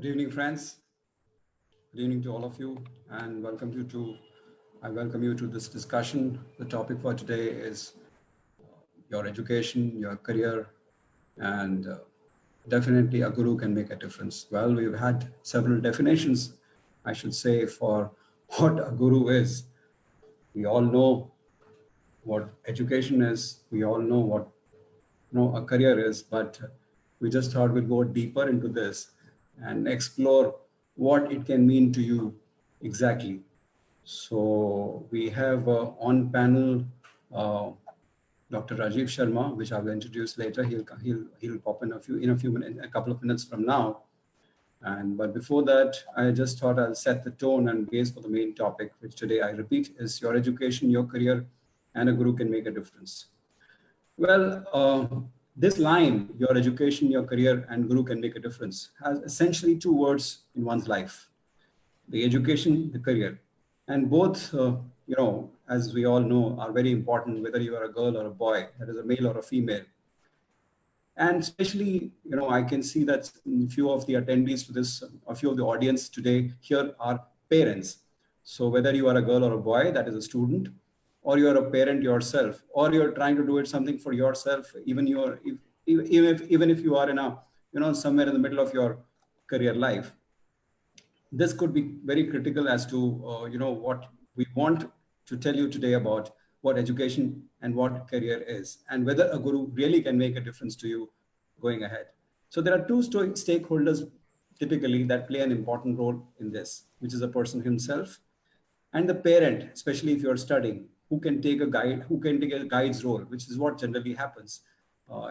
Good evening, friends. Good evening to all of you, and I welcome you to this discussion. The topic for today is your education, your career, and definitely a guru can make a difference. Well, we've had several definitions, I should say, for what a guru is. We all know what education is. We all know what a career is, but we just thought we'd go deeper into this and explore what it can mean to you exactly. So we have on panel uh, Dr. Rajiv Sharma, which I will introduce later. He'll pop in a few minutes, a couple of minutes from now. And but before that, I just thought I'll set the tone and base for the main topic, which today I repeat is your education, your career, and a guru can make a difference. Well, this line, your education, your career, and guru can make a difference, has essentially two words in one's life: the education, the career. And both, as we all know, are very important, whether you are a girl or a boy, that is a male or a female. And especially, I can see that few of the attendees to this, a few of the audience today here are parents. So whether you are a girl or a boy, that is a student, or you're a parent yourself, or you're trying to do it something for yourself, even if you are in a, somewhere in the middle of your career life, this could be very critical as to, what we want to tell you today about what education and what career is, and whether a guru really can make a difference to you going ahead. So there are two stakeholders typically that play an important role in this, which is a person himself and the parent, especially if you're studying, who can take a guide's role, which is what generally happens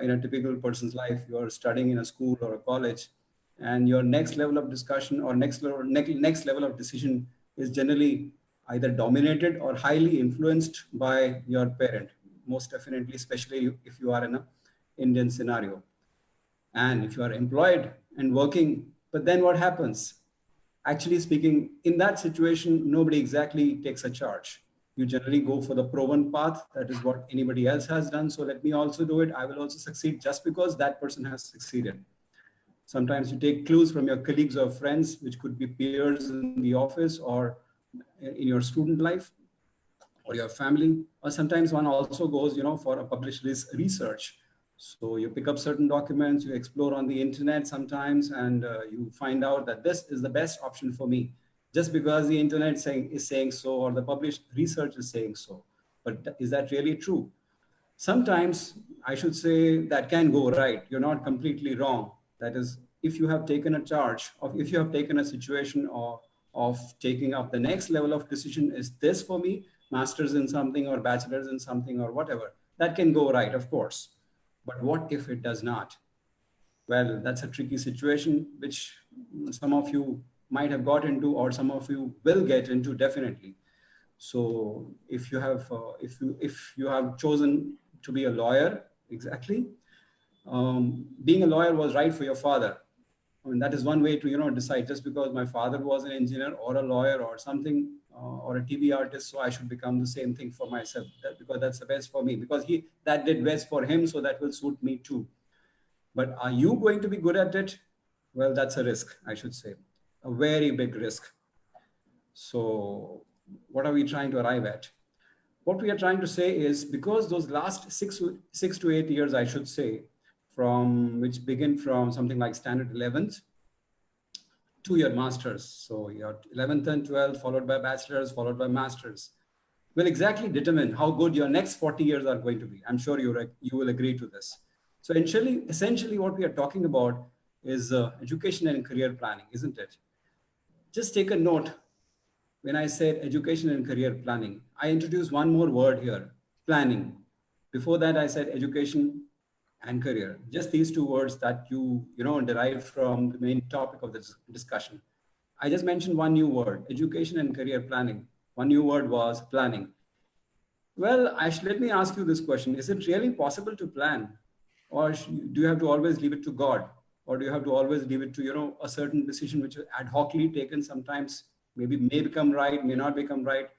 in a typical person's life. You're studying in a school or a college, and your next level of discussion or next level of decision is generally either dominated or highly influenced by your parent, most definitely, especially if you are in an Indian scenario. And if you are employed and working, but then what happens? Actually speaking, in that situation, nobody exactly takes a charge. You generally go for the proven path. That is what anybody else has done. So let me also do it. I will also succeed just because that person has succeeded. Sometimes you take clues from your colleagues or friends, which could be peers in the office or in your student life or your family. Or sometimes one also goes, for a published research. So you pick up certain documents, you explore on the internet sometimes, and you find out that this is the best option for me, just because the internet is saying so, or the published research is saying so. But is that really true? Sometimes I should say that can go right. You're not completely wrong. That is, if you have taken a charge, or if you have taken a situation of taking up the next level of decision, is this for me, master's in something or bachelor's in something or whatever, that can go right, of course. But what if it does not? Well, that's a tricky situation, which some of you might have got into, or some of you will get into definitely. So if you have chosen to be a lawyer, exactly, being a lawyer was right for your father. I mean, that is one way to decide. Just because my father was an engineer or a lawyer or something, or a TV artist, so I should become the same thing for myself, because that's the best for me, because that did best for him, so that will suit me too. But are you going to be good at it? Well, that's a risk, I should say, a very big risk. So what are we trying to arrive at? What we are trying to say is, because those last 6 to 8 years, I should say, which begin from something like standard 11th to your masters. So your 11th and 12th, followed by bachelor's, followed by masters, will exactly determine how good your next 40 years are going to be. I'm sure you will agree to this. So essentially what we are talking about is education and career planning, isn't it? Just take a note. When I said education and career planning, I introduced one more word here: planning. Before that, I said education and career. Just these two words that derived from the main topic of this discussion. I just mentioned one new word: education and career planning. One new word was planning. Well, let me ask you this question: is it really possible to plan, or do you have to always leave it to God, or do you have to always leave it to a certain decision which is ad hocly taken? Sometimes maybe may become right, may not become right.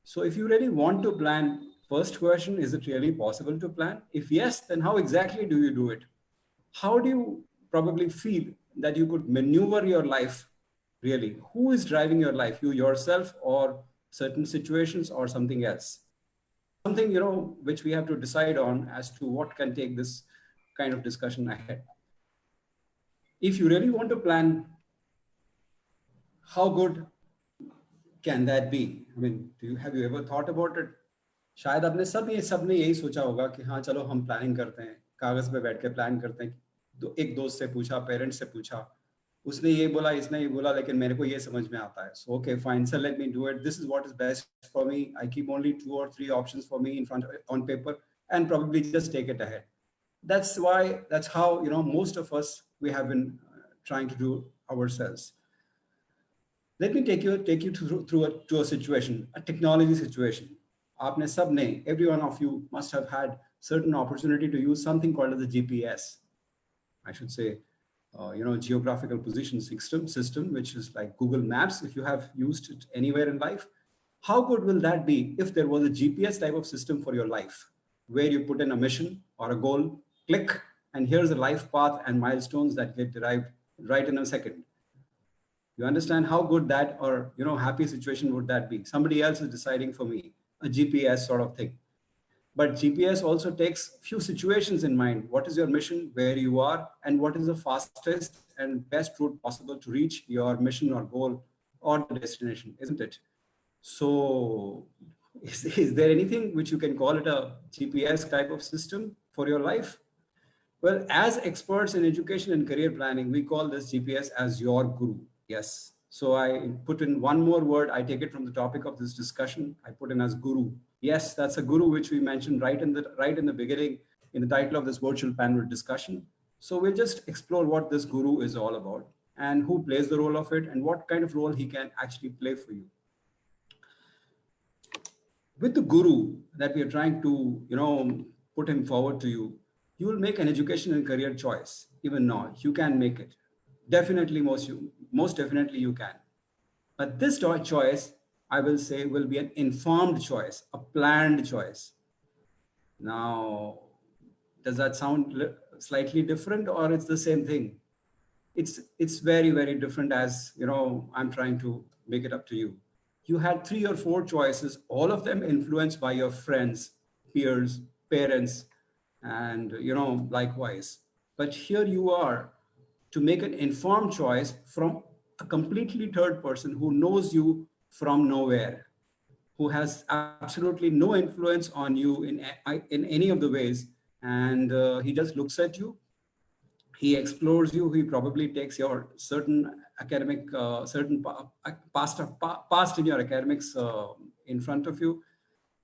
So if you really want to plan, first question: is it really possible to plan? If yes, then how exactly do you do it? How do you probably feel that you could maneuver your life really? Who is driving your life? You yourself, or certain situations, or something else? Something, which we have to decide on as to what can take this kind of discussion ahead. If you really want to plan, how good can that be? I mean, have you ever thought about it? शायद आपने सबने यही सोचा होगा कि हाँ चलो हम प्लानिंग करते हैं, कागज पे बैठ के प्लान करते हैं. एक दोस्त से पूछा, पेरेंट्स से पूछा, उसने ये बोला, इसने ये बोला, लेकिन मेरे को ये समझ में आता है. So okay, fine, so let me do it. This is what is best for me. I keep only 2 or 3 options for me in front on paper, and probably just take it ahead. That's how most of us, we have been trying to do ourselves. Let me take you to a situation, a technology situation. आपने सब ने, every one of you must have had certain opportunity to use something called as the GPS. I should say, geographical position system, which is like Google Maps, if you have used it anywhere in life. How good will that be if there was a GPS type of system for your life, where you put in a mission or a goal, click, and here's a life path and milestones that get derived right in a second. You understand how good that, or happy situation would that be? Somebody else is deciding for me, a GPS sort of thing. But GPS also takes few situations in mind. What is your mission, where you are, and what is the fastest and best route possible to reach your mission or goal or the destination, isn't it? So is there anything which you can call it a GPS type of system for your life? Well, as experts in education and career planning, we call this GPS as your guru. Yes. So I put in one more word. I take it from the topic of this discussion. I put in as guru. Yes, that's a guru which we mentioned right in the beginning in the title of this virtual panel discussion. So we'll just explore what this guru is all about and who plays the role of it and what kind of role he can actually play for you. With the guru that we are trying to, put him forward to you, you will make an education and career choice. Even now, you can make it. Definitely, most definitely you can. But this choice, I will say, will be an informed choice, a planned choice. Now, does that sound slightly different, or it's the same thing? It's very, very different, as I'm trying to make it up to you. You had 3 or 4 choices, all of them influenced by your friends, peers, parents, and likewise. But here you are to make an informed choice from a completely third person who knows you from nowhere, who has absolutely no influence on you in any of the ways, and he just looks at you, he explores you, he probably takes your certain academic, certain past in your academics in front of you,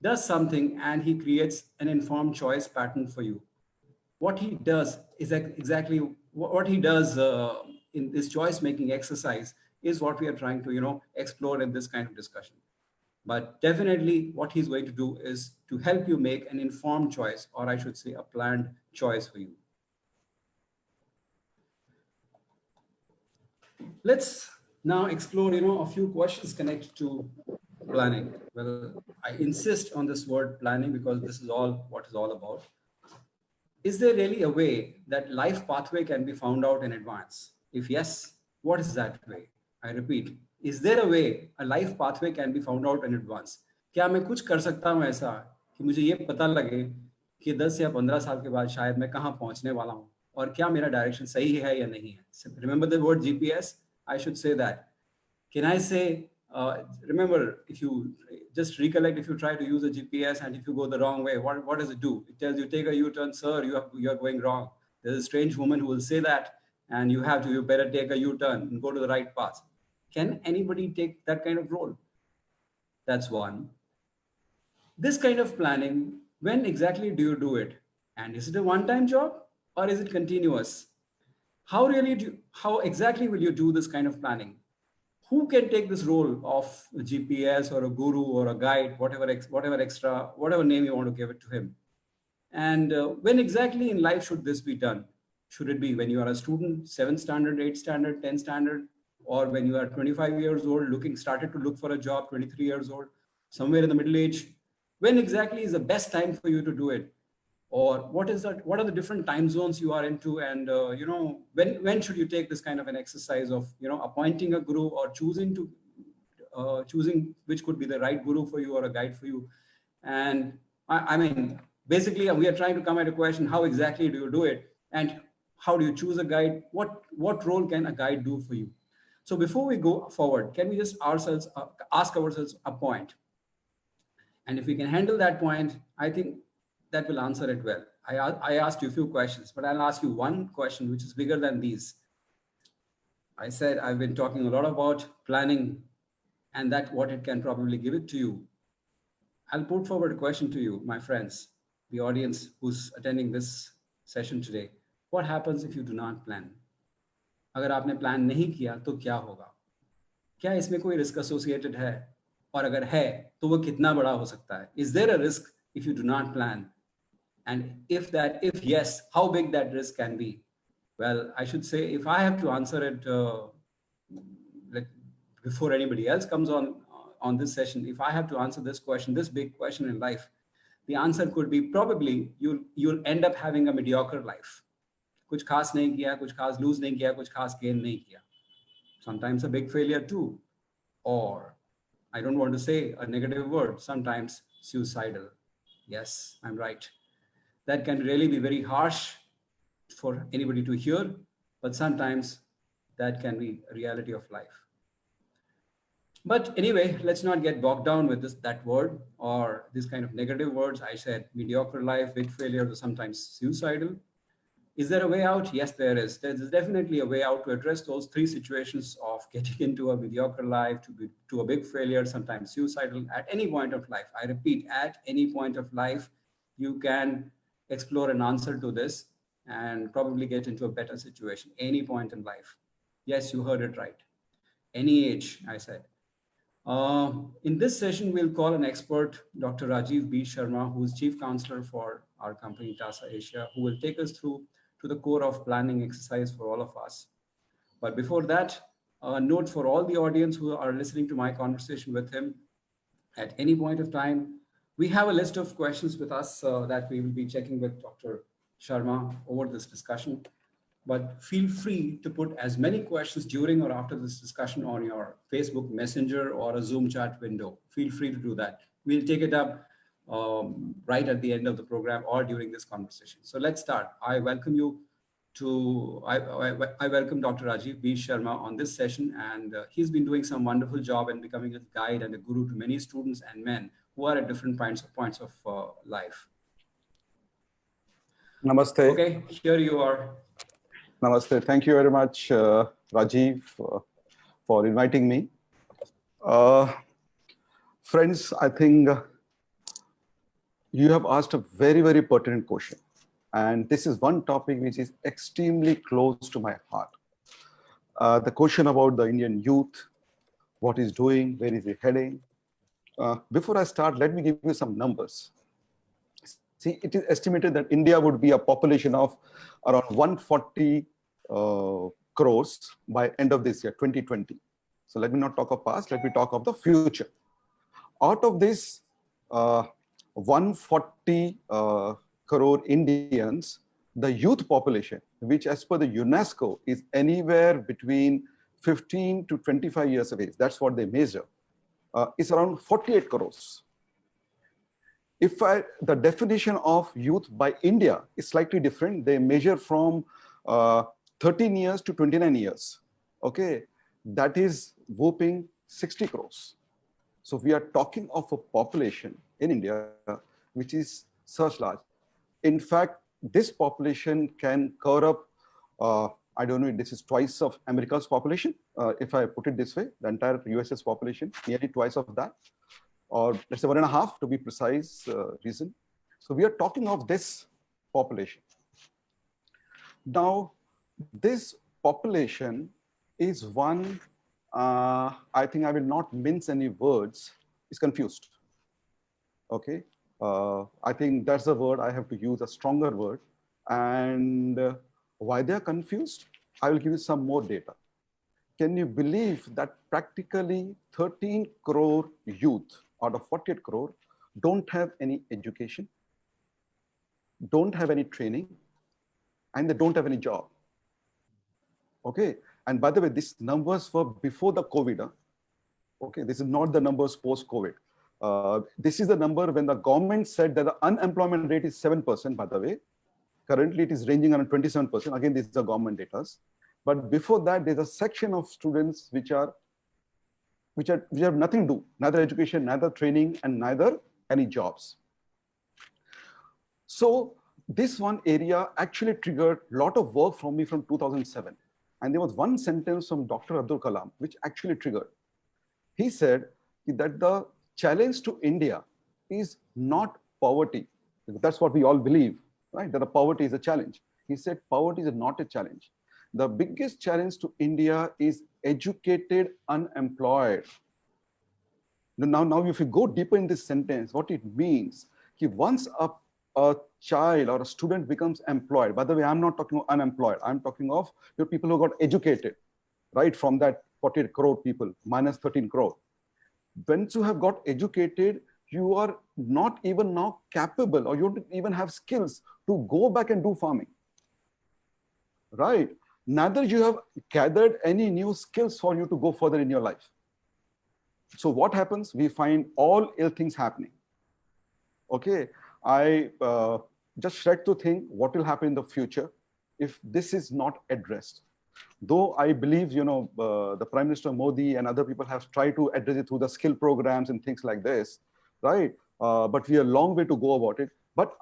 does something, and he creates an informed choice pattern for you. What he does is exactly what he does in this choice making exercise is what we are trying to explore in this kind of discussion. But definitely what he's going to do is to help you make an informed choice, or I should say a planned choice for you. Let's now explore a few questions connected to planning. Well, I insist on this word planning because this is all what it's all about. Is there really a way that life pathway can be found out in advance? If yes, what is that way? I repeat, is there a way a life pathway can be found out in advance? क्या मैं कुछ कर सकता हूँ ऐसा कि मुझे ये पता लगे कि 10 या 15 साल के बाद शायद मैं कहाँ पहुँचने वाला हूँ और क्या मेरा डायरेक्शन सही है या नहीं है? Remember the word GPS? I should say that. Can I say, remember, if you just recollect, if you try to use a GPS and if you go the wrong way, what does it do? It tells you, take a U-turn, sir, you are going wrong. There's a strange woman who will say that, and you better take a U-turn and go to the right path. Can anybody take that kind of role? That's one. This kind of planning, when exactly do you do it? And is it a one-time job or is it continuous? How exactly will you do this kind of planning? Who can take this role of a GPS or a guru or a guide, whatever name you want to give it to him? And when exactly in life should this be done? Should it be when you are a student, 7th standard, 8th standard, 10th standard, or when you are 25 years old, started to look for a job, 23 years old, somewhere in the middle age? When exactly is the best time for you to do it? or what are the different time zones you are into, and when should you take this kind of an exercise of appointing a guru or choosing which could be the right guru for you or a guide for you. And I mean, basically, we are trying to come at a question: how exactly do you do it, and how do you choose a guide? What role can a guide do for you? So before we go forward, can we just ask ourselves a point? And if we can handle that point, I think that will answer it well. I asked you a few questions, but I'll ask you one question which is bigger than these. I said I've been talking a lot about planning and that what it can probably give it to you. I'll put forward a question to you, my friends, the audience who's attending this session today. What happens if you do not plan? अगर आपने plan नहीं किया तो क्या होगा? क्या इसमें कोई रिस्क एसोसिएटेड है? और अगर है तो वो कितना बड़ा हो सकता है? Is there a risk if you do not plan? And if yes, how big that risk can be? Well, I should say, if I have to answer it like before anybody else comes on this session, if I have to answer this question, this big question in life, the answer could be probably you'll end up having a mediocre life. कुछ खास नहीं किया, कुछ खास lose नहीं किया, कुछ खास gain नहीं किया. Sometimes a big failure too, or I don't want to say a negative word, sometimes suicidal. Yes, I'm right. That can really be very harsh for anybody to hear, but sometimes that can be a reality of life. But anyway, let's not get bogged down with that word or this kind of negative words. I said mediocre life, big failure, or sometimes suicidal. Is there a way out? Yes, there is. There's definitely a way out to address those three situations of getting into a mediocre life, to a big failure, sometimes suicidal, at any point of life. I repeat, at any point of life, you can explore an answer to this and probably get into a better situation, any point in life. Yes, you heard it right. Any age, I said. In this session, we'll call an expert, Dr. Rajiv B. Sharma, who is Chief Counselor for our company, TASA Asia, who will take us through to the core of planning exercise for all of us. But before that, a note for all the audience who are listening to my conversation with him. At any point of time, we have a list of questions with us that we will be checking with Dr. Sharma over this discussion. But feel free to put as many questions during or after this discussion on your Facebook Messenger or a Zoom chat window. Feel free to do that. We'll take it up right at the end of the program or during this conversation. So let's start. I welcome you to, I welcome Dr. Rajiv B. Sharma on this session, and he's been doing some wonderful job in becoming a guide and a guru to many students and men who are at different points of life. Namaste. Okay, here you are. Namaste. Thank you very much, Rajiv, for inviting me. Friends, I think you have asked a very, very pertinent question. And this is one topic which is extremely close to my heart. The question about the Indian youth, what is doing, where is it heading? Before I start, let me give you some numbers. See, it is estimated that India would be a population of around 140 crores by end of this year, 2020. So let me not talk of past, let me talk of the future. Out of this 140 crore Indians, the youth population, which as per the UNESCO is anywhere between 15 to 25 years of age, that's what they measure, is around 48 crores. The definition of youth by India is slightly different. They measure from 13 years to 29 years. Okay, that is whopping 60 crores. So we are talking of a population in India which is such large. In fact, this population can cover up, I don't know, this is twice of America's population. If I put it this way, the entire US's population, nearly twice of that, or let's say 1.5 to be precise reason. So we are talking of this population. Now, this population is one, I think I will not mince any words, is confused. Okay, I think that's the word I have to use, a stronger word. And why they are confused, I will give you some more data. Can you believe that practically 13 crore youth out of 48 crore don't have any education? don't have any training and they don't have any job. Okay. And by the way, these numbers were before the COVID. Okay. This is not the numbers post-COVID. This is the number when the government said that the unemployment rate is 7%, by the way. Currently, it is ranging around 27%. Again, these are government data. But before that, there's a section of students which have nothing to do, neither education, neither training, and neither any jobs. So this one area actually triggered a lot of work from me from 2007. And there was one sentence from Dr. Abdul Kalam, which actually triggered. He said that the challenge to India is not poverty. That's what we all believe, right? That the poverty is a challenge. He said poverty is not a challenge. The biggest challenge to India is educated unemployed. Now, if you go deeper in this sentence, what it means, once a child or a student becomes employed, by the way, I'm not talking of unemployed, I'm talking of people who got educated, right? From that 48 crore people, minus 13 crore. Once you have got educated, you are not even now capable, or you don't even have skills to go back and do farming, right? Neither you have gathered any new skills for you to go further in your life. So what happens? We find all ill things happening. Okay, I just tried to think what will happen in the future if this is not addressed. Though I believe, the Prime Minister Modi and other people have tried to address it through the skill programs and things like this, right? But we are a long way to go about it. But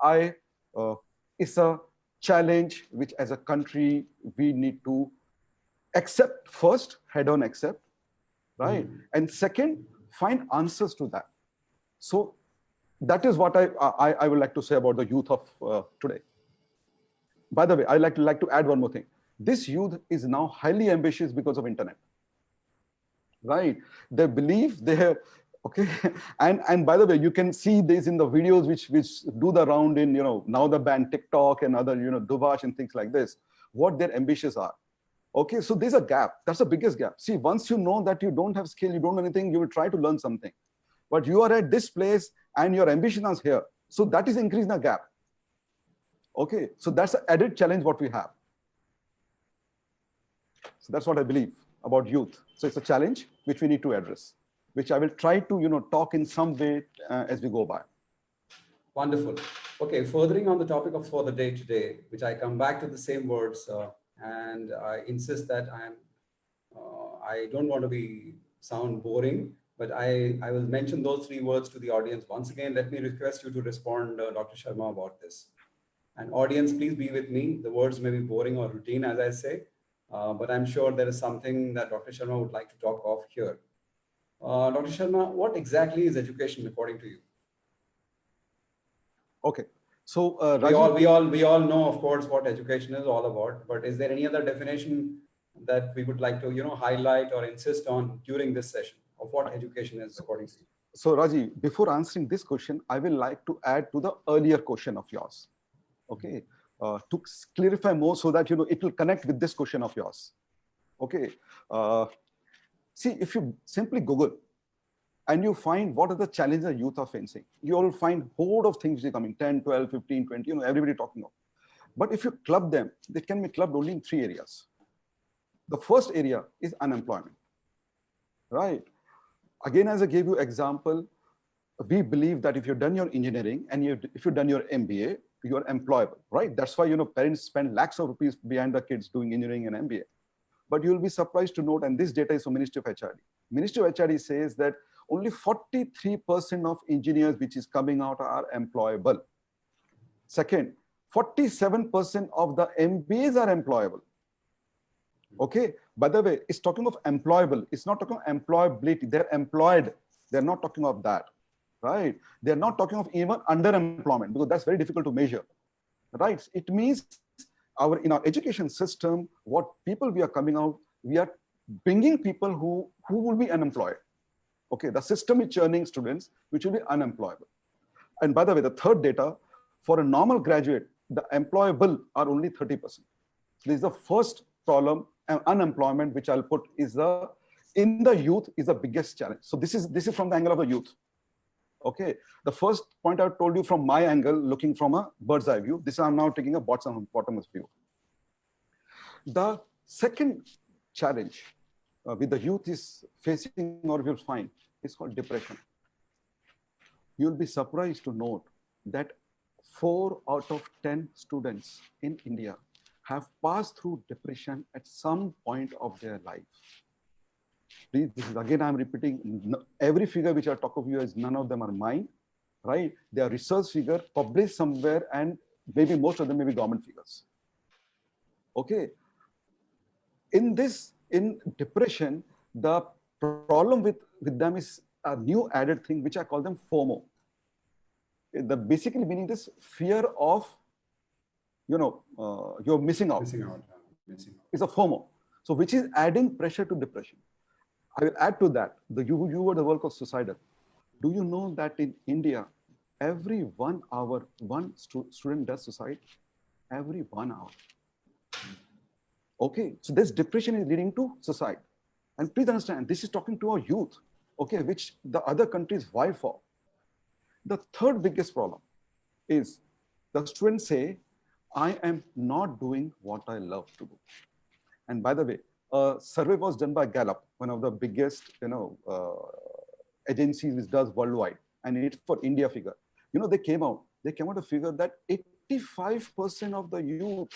it's a challenge which as a country, we need to accept first, head on accept, right? And second, find answers to that. So that is what I would like to say about the youth of today. By the way, I like to add one more thing. This youth is now highly ambitious because of internet, right? They believe they have, okay. And by the way, you can see this in the videos which do the round in, now the band TikTok and other, Duvash and things like this, what their ambitions are. Okay, so there's a gap. That's the biggest gap. See, once you know that you don't have skill, you don't know anything, you will try to learn something. But you are at this place and your ambition is here. So that is increasing the gap. Okay, so that's the added challenge what we have. So that's what I believe about youth. So it's a challenge which we need to address, which I will try to, talk in some way as we go by. Wonderful. Okay, furthering on the topic of for the day today, which I come back to the same words, and I insist that I don't want to sound boring, but I will mention those 3 words to the audience. Once again, let me request you to respond, Dr. Sharma, about this. And audience, please be with me. The words may be boring or routine, as I say, but I'm sure there is something that Dr. Sharma would like to talk of here. Dr. Sharma, what exactly is education according to you? Okay, so we all know, of course, what education is all about. But is there any other definition that we would like to, highlight or insist on during this session of what education is according to you? So Raji, before answering this question, I will like to add to the earlier question of yours. Okay, to clarify more so that it will connect with this question of yours. Okay, see, if you simply Google and you find what are the challenges the youth are facing, you will find a whole of things coming, 10, 12, 15, 20, everybody talking of. But if you club them, they can be clubbed only in 3 areas. The first area is unemployment, right? Again, as I gave you example, we believe that if you've done your engineering and if you've done your MBA, you are employable, right? That's why, parents spend lakhs of rupees behind the kids doing engineering and MBA. But you'll be surprised to note, and this data is from Ministry of HRD. Ministry of HRD says that only 43% of engineers which is coming out are employable. Second, 47% of the MBAs are employable. Okay, by the way, it's talking of employable. It's not talking of employability. They're employed. They're not talking of that, right? They're not talking of even underemployment because that's very difficult to measure, right? It means in our education system, what people we are coming out, we are bringing people who will be unemployed. Okay, the system is churning students which will be unemployable. And by the way, the third data, for a normal graduate, the employable are only 30%. This is the first problem, and unemployment, which I'll put is in the youth is the biggest challenge. So this is from the angle of the youth. Okay, the first point I told you from my angle, looking from a bird's eye view. This I'm now taking a bottomless view. The second challenge with the youth is facing, or you'll find, is called depression. You'll be surprised to note that 4 out of 10 students in India have passed through depression at some point of their life. Please, this is again, I'm repeating, every figure which I talk of you is none of them are mine, right? They are research figure published somewhere, and maybe most of them may be government figures. Okay. In depression, the problem with them is a new added thing, which I call them FOMO. The basically meaning is fear of, you're missing out. Missing out. It's a FOMO. So which is adding pressure to depression. I will add to that, you were the word called suicidal. Do you know that in India, every 1 hour, one student does suicide? Every 1 hour. Okay, so this depression is leading to suicide. And please understand, this is talking to our youth, okay, which the other countries vie for. The third biggest problem is the students say, I am not doing what I love to do. And by the way, a survey was done by Gallup, one of the biggest, agencies which does worldwide, and it's for India figure. They came out a figure that 85% of the youth,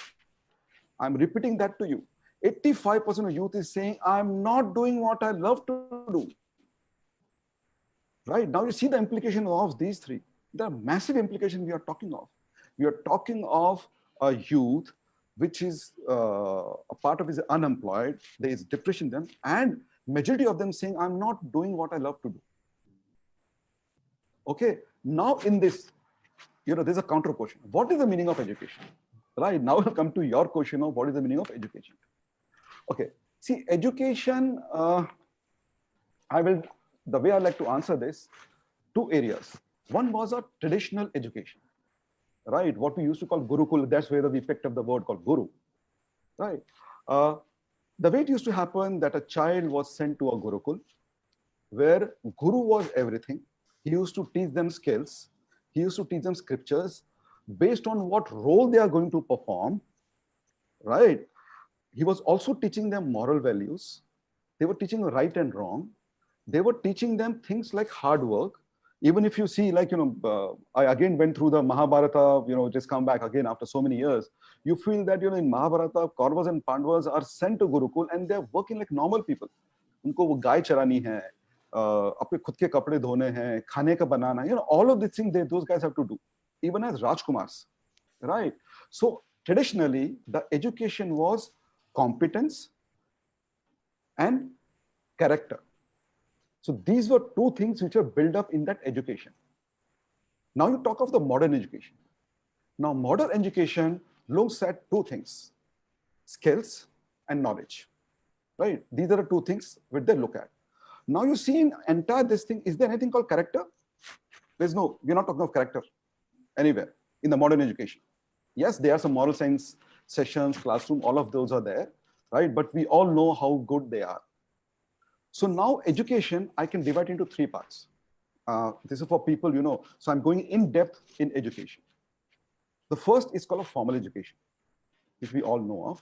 I'm repeating that to you, 85% of youth is saying, I'm not doing what I love to do. Right, now you see the implication of these three. The massive implication we are talking of. We are talking of a youth which is a part of is unemployed, there is depression in them, and majority of them saying, I'm not doing what I love to do. Okay, now in this, there's a counter question. What is the meaning of education? Right, now we'll come to your question of what is the meaning of education. Okay, see, education, the way I like to answer this, 2 areas. One was a traditional education, right? What we used to call Gurukul, that's where we picked up the word called Guru, right? The way it used to happen that a child was sent to a Gurukul, where Guru was everything. He used to teach them skills. He used to teach them scriptures based on what role they are going to perform, right? He was also teaching them moral values. They were teaching right and wrong. They were teaching them things like hard work. Even if you see, like, I again went through the Mahabharata, just come back again after so many years. You feel that, in Mahabharata, Kauravas and Pandavas are sent to Gurukul and they're working like normal people. उनको वो गाय चरानी है, अपने खुद के कपड़े धोने हैं, खाने का बनाना, all of these things those guys have to do, even as Rajkumars, right? So traditionally, the education was competence and character. So these were 2 things which were built up in that education. Now you talk of the modern education. Now modern education looks at 2 things, skills and knowledge, right? These are the 2 things which they look at. Now you see in entire this thing, is there anything called character? We're not talking of character anywhere in the modern education. Yes, there are some moral science sessions, classroom, all of those are there, right? But we all know how good they are. So now education, I can divide into 3 parts. This is for people, so I'm going in depth in education. The first is called a formal education, which we all know of.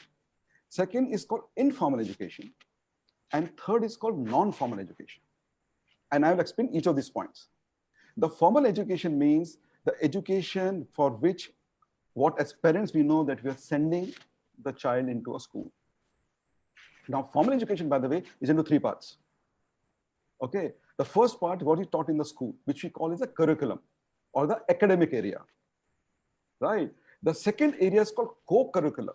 Second is called informal education. And third is called non-formal education. And I will explain each of these points. The formal education means the education for which, what as parents we know that we are sending the child into a school. Now, formal education, by the way, is into 3 parts. Okay, the first part, what is taught in the school, which we call is a curriculum or the academic area, right? The second area is called co-curricular.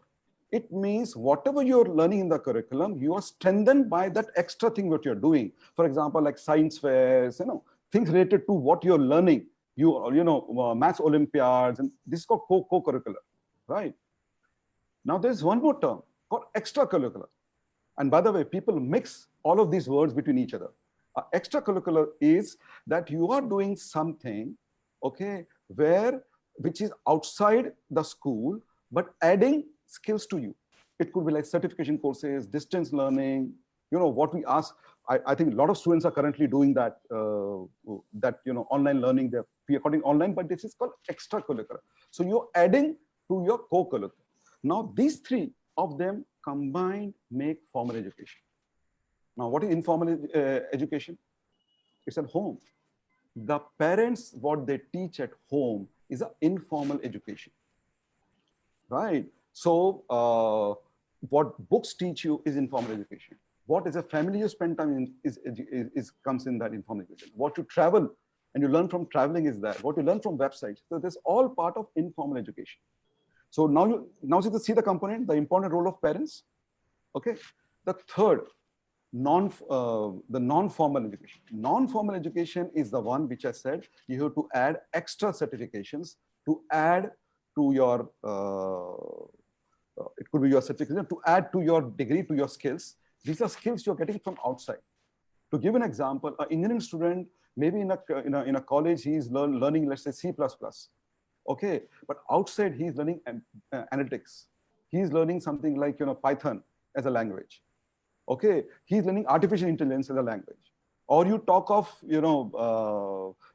It means whatever you're learning in the curriculum, you are strengthened by that extra thing what you're doing. For example, like science fairs, things related to what you're learning. Maths Olympiads, and this is called co-curricular, right? Now there's one more term called extracurricular. And by the way, people mix all of these words between each other. Extracurricular is that you are doing something, okay, which is outside the school, but adding skills to you. It could be like certification courses, distance learning, what we ask I think a lot of students are currently doing that, online learning. They're recording online, but this is called extracurricular. So you're adding to your co-curricular. Now, these three of them combined make formal education. Now, what is informal education? It's at home. The parents, what they teach at home is an informal education, right? So what books teach you is informal education. What is a family you spend time in is comes in that informal education. What you travel and you learn from traveling is that. What you learn from websites. So this all part of informal education. So now you see the component, the important role of parents. Okay. The third, the non-formal education. Non-formal education is the one which I said you have to add extra certifications to add to your, it could be your certification, to add to your degree, to your skills. These are skills you're getting from outside. To give an example, an engineering student, maybe in a college, he's learning, let's say, C++. Okay, but outside he's learning analytics. He's learning something like, Python as a language. Okay, he's learning artificial intelligence as a language. Or you talk of,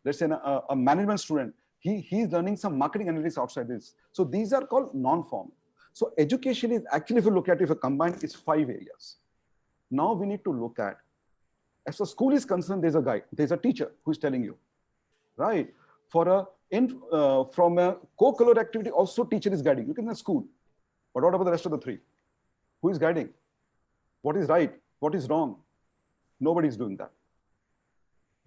let's say a management student, he's learning some marketing analytics outside this. So these are called non-formal. So education is actually, if you look at it, if you combine, it's 5 areas. Now we need to look at, as far as school is concerned, there's a guide, there's a teacher who's telling you, right? From a co-curricular activity, also teacher is guiding. You can in school, but what about the rest of the 3? Who is guiding? What is right? What is wrong? Nobody's doing that,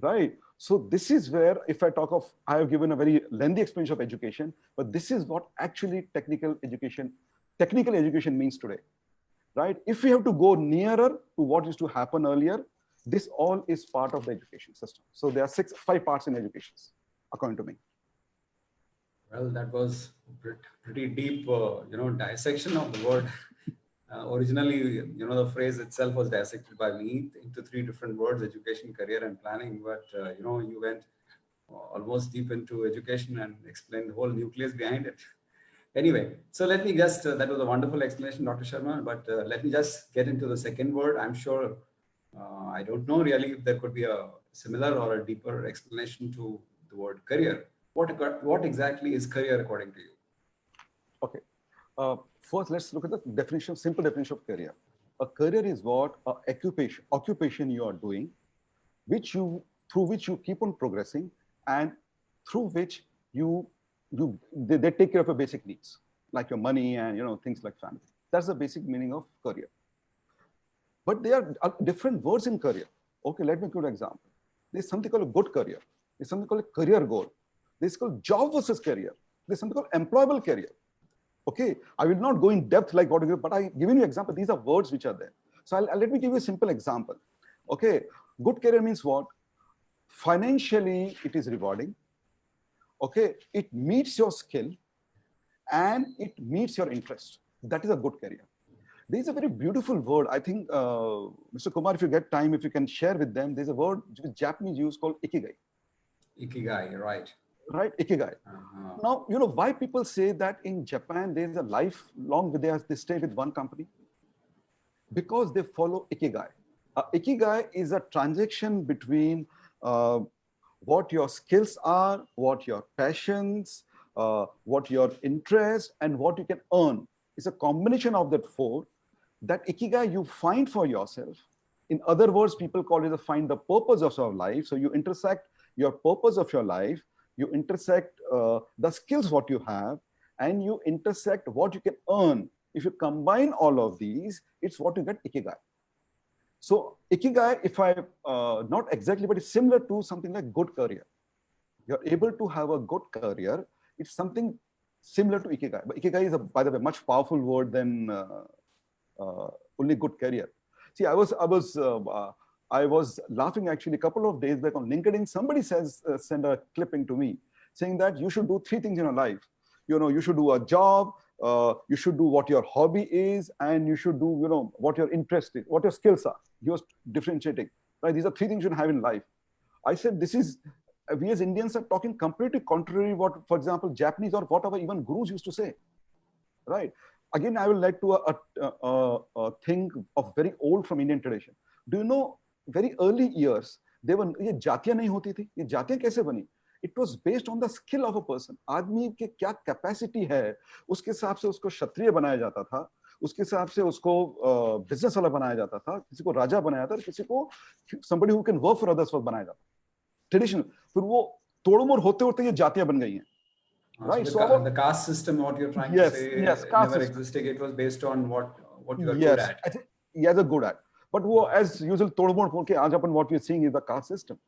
right? So this is where, if I talk of, I have given a very lengthy explanation of education, but this is what actually technical education means today, right? If we have to go nearer to what used to happen earlier, this all is part of the education system. So there are 5 parts in education, according to me. Well, that was pretty deep, dissection of the word. Originally, the phrase itself was dissected by me into 3 different words: education, career, and planning. But, you went almost deep into education and explained the whole nucleus behind it. Anyway, so let me just, that was a wonderful explanation, Dr. Sharma, but let me just get into the second word. I'm sure, I don't know really if there could be a similar or a deeper explanation to the word career. What exactly is career according to you? Okay. First, let's look at the definition, simple definition of career. A career is what occupation you are doing, through which you keep on progressing, and through which they take care of your basic needs, like your money and things like family. That's the basic meaning of career. But there are different words in career. Okay, let me give you an example. There's something called a good career. There's something called a career goal. This called job versus career. There's something called employable career. Okay, I will not go in depth like what you give, but I give you an example. These are words which are there. So let me give you a simple example. Okay, good career means what? Financially, it is rewarding. Okay, it meets your skill and it meets your interest. That is a good career. There is a very beautiful word. I think, Mr. Kumar, if you get time, if you can share with them, there's a word which Japanese use called ikigai. Ikigai, right. Right, ikigai. Now, why people say that in Japan, there is a lifelong, they stay with one company? Because they follow ikigai. Ikigai is a transaction between what your skills are, what your passions, what your interest, and what you can earn. It's a combination of that 4. That ikigai you find for yourself. In other words, people call it find the purpose of your life. So you intersect your purpose of your life, you intersect the skills what you have, and you intersect what you can earn. If you combine all of these, it's what you get ikigai. So ikigai, if I, not exactly, but it's similar to something like good career. You're able to have a good career. It's something similar to ikigai. But ikigai is, by the way, much powerful word than only good career. See, I was laughing actually a couple of days back on LinkedIn. Somebody send a clipping to me saying that you should do 3 things in your life. You should do a job, you should do what your hobby is, and you should do, what your interest is, what your skills are. He was differentiating, right? These are 3 things you should have in life. I said, we as Indians are talking completely contrary what, for example, Japanese or whatever even gurus used to say, right? Again, I will like to a thing of very old from Indian tradition. Do you know very early years, they were, ये जातियां नहीं होती थी, ये जातियां कैसे बनी? It was based on the skill of a person. आदमी के क्या कैपेसिटी है, उसके हिसाब से उसको क्षत्रिय बनाया जाता था, उसके हिसाब से उसको बिजनेस वाला बनाया जाता था, किसी को राजा बनाया था, किसी को somebody who can work for others बनाया जाता था. Traditional. फिर वो तोड़मोड़ होते होते ये जातियां बन गई हैं. Right. So the caste system, what you're trying to yes, say, yes, caste never system. existed. It was based on what you are good Yes, at. I think yeah, they're good at. But वो as usual तोड़मोड़ होके आज अपन what we're seeing is the caste system,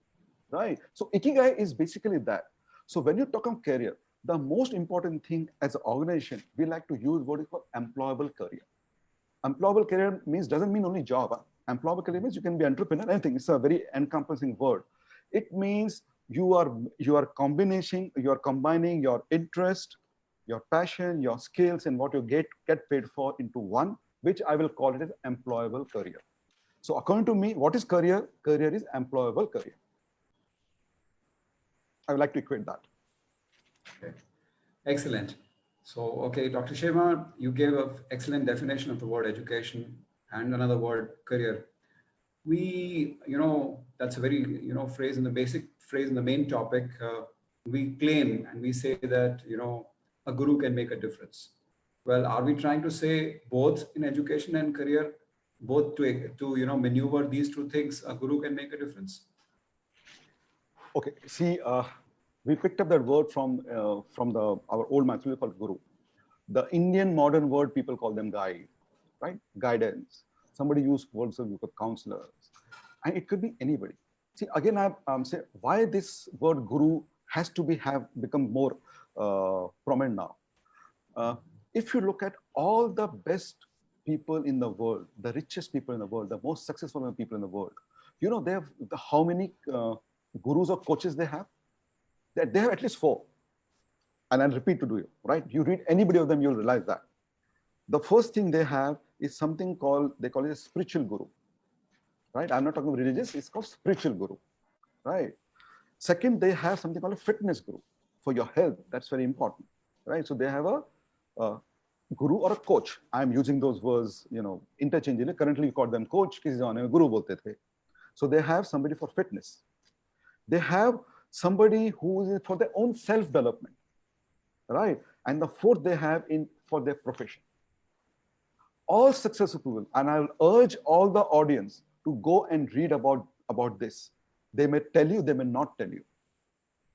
right? So ikigai is basically that. So when you talk on career, the most important thing as an organization, we like to use what is called employable career. Employable career means doesn't mean only job. Huh? Employable career means you can be entrepreneur, anything. It's a very encompassing word. It means you are combining your interest, your passion, your skills, and what you get paid for into one, which I will call it as employable career. So according to me, what is career? Career is employable career. I would like to equate that. Okay. Excellent. So, okay, Dr. Sharma, you gave an excellent definition of the word education and another word, career. We, that's a very, phrase in the basic phrase in the main topic. We claim and we say that, a guru can make a difference. Well, are we trying to say both in education and career, both to maneuver these two things, a guru can make a difference? Okay, see, we picked up that word from our old mythology called guru. The Indian modern word, people call them guide, right? Guidance. Somebody used words of counselors, and it could be anybody. See, again, I say why this word guru has to become more prominent now. If you look at all the best people in the world, the richest people in the world, the most successful people in the world, they have how many gurus or coaches they have? They have at least 4. And I'll repeat to you, right? You read anybody of them, you'll realize that. The first thing they have is something they call it a spiritual guru, right? I'm not talking about religious, it's called spiritual guru, right? Second, they have something called a fitness guru for your health. That's very important, right? So they have a guru or a coach. I'm using those words, interchangeably. Currently, we call them coach, kisi zamane mein guru bolte the. So they have somebody for fitness. They have somebody who is for their own self-development, right? And the fourth they have for their profession. All successful people, and I'll urge all the audience to go and read about this. They may tell you, they may not tell you,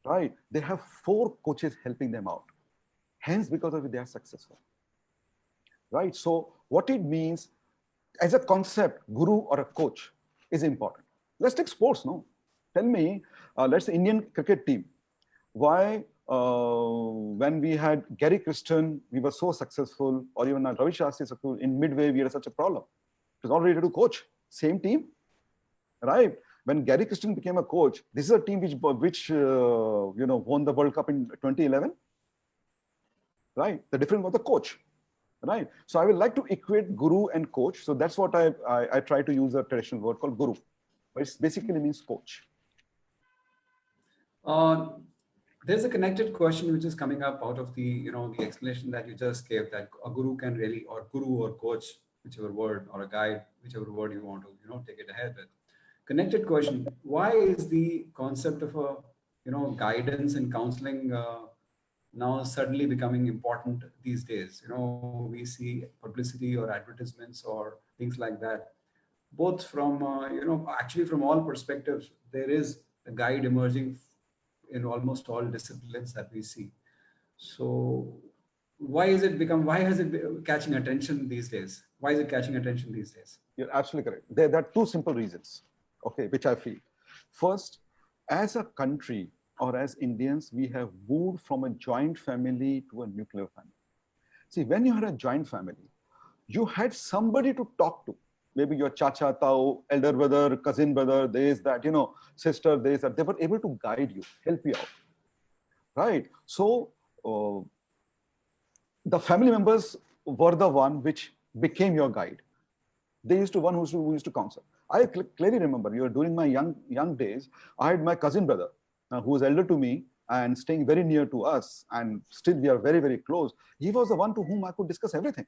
right? They have 4 coaches helping them out. Hence, because of it, they are successful, right? So what it means as a concept, guru or a coach is important. Let's take sports, no? Tell me, let's say Indian cricket team, why when we had Gary Krishnan, we were so successful, or even Ravi Shastri successful, in midway we had such a problem. It was all ready to coach, same team, right? When Gary Krishnan became a coach, this is a team which won the World Cup in 2011, right? The difference was the coach, right? So I would like to equate guru and coach. So that's what I try to use a traditional word called guru, but it basically means coach. There's a connected question which is coming up out of the the explanation that you just gave, that a guru can really, or guru or coach, whichever word, or a guide, whichever word you want to take it ahead with. Connected question: why is the concept of a guidance and counseling now suddenly becoming important these days? We see publicity or advertisements or things like that. Both from actually from all perspectives, there is a guide emerging in almost all disciplines that we see. So why has it catching attention these days? Why is it catching attention these days? You're absolutely correct. There are 2 simple reasons, okay, which I feel. First, as a country or as Indians, we have moved from a joint family to a nuclear family. See, when you had a joint family, you had somebody to talk to. Maybe your chacha, tao, elder brother, cousin brother, this, that, sister, this, that. They were able to guide you, help you out, right? So the family members were the one which became your guide. They used to one who used to counsel. I clearly remember, during my young days, I had my cousin brother who was elder to me and staying very near to us, and still we are very, very close. He was the one to whom I could discuss everything,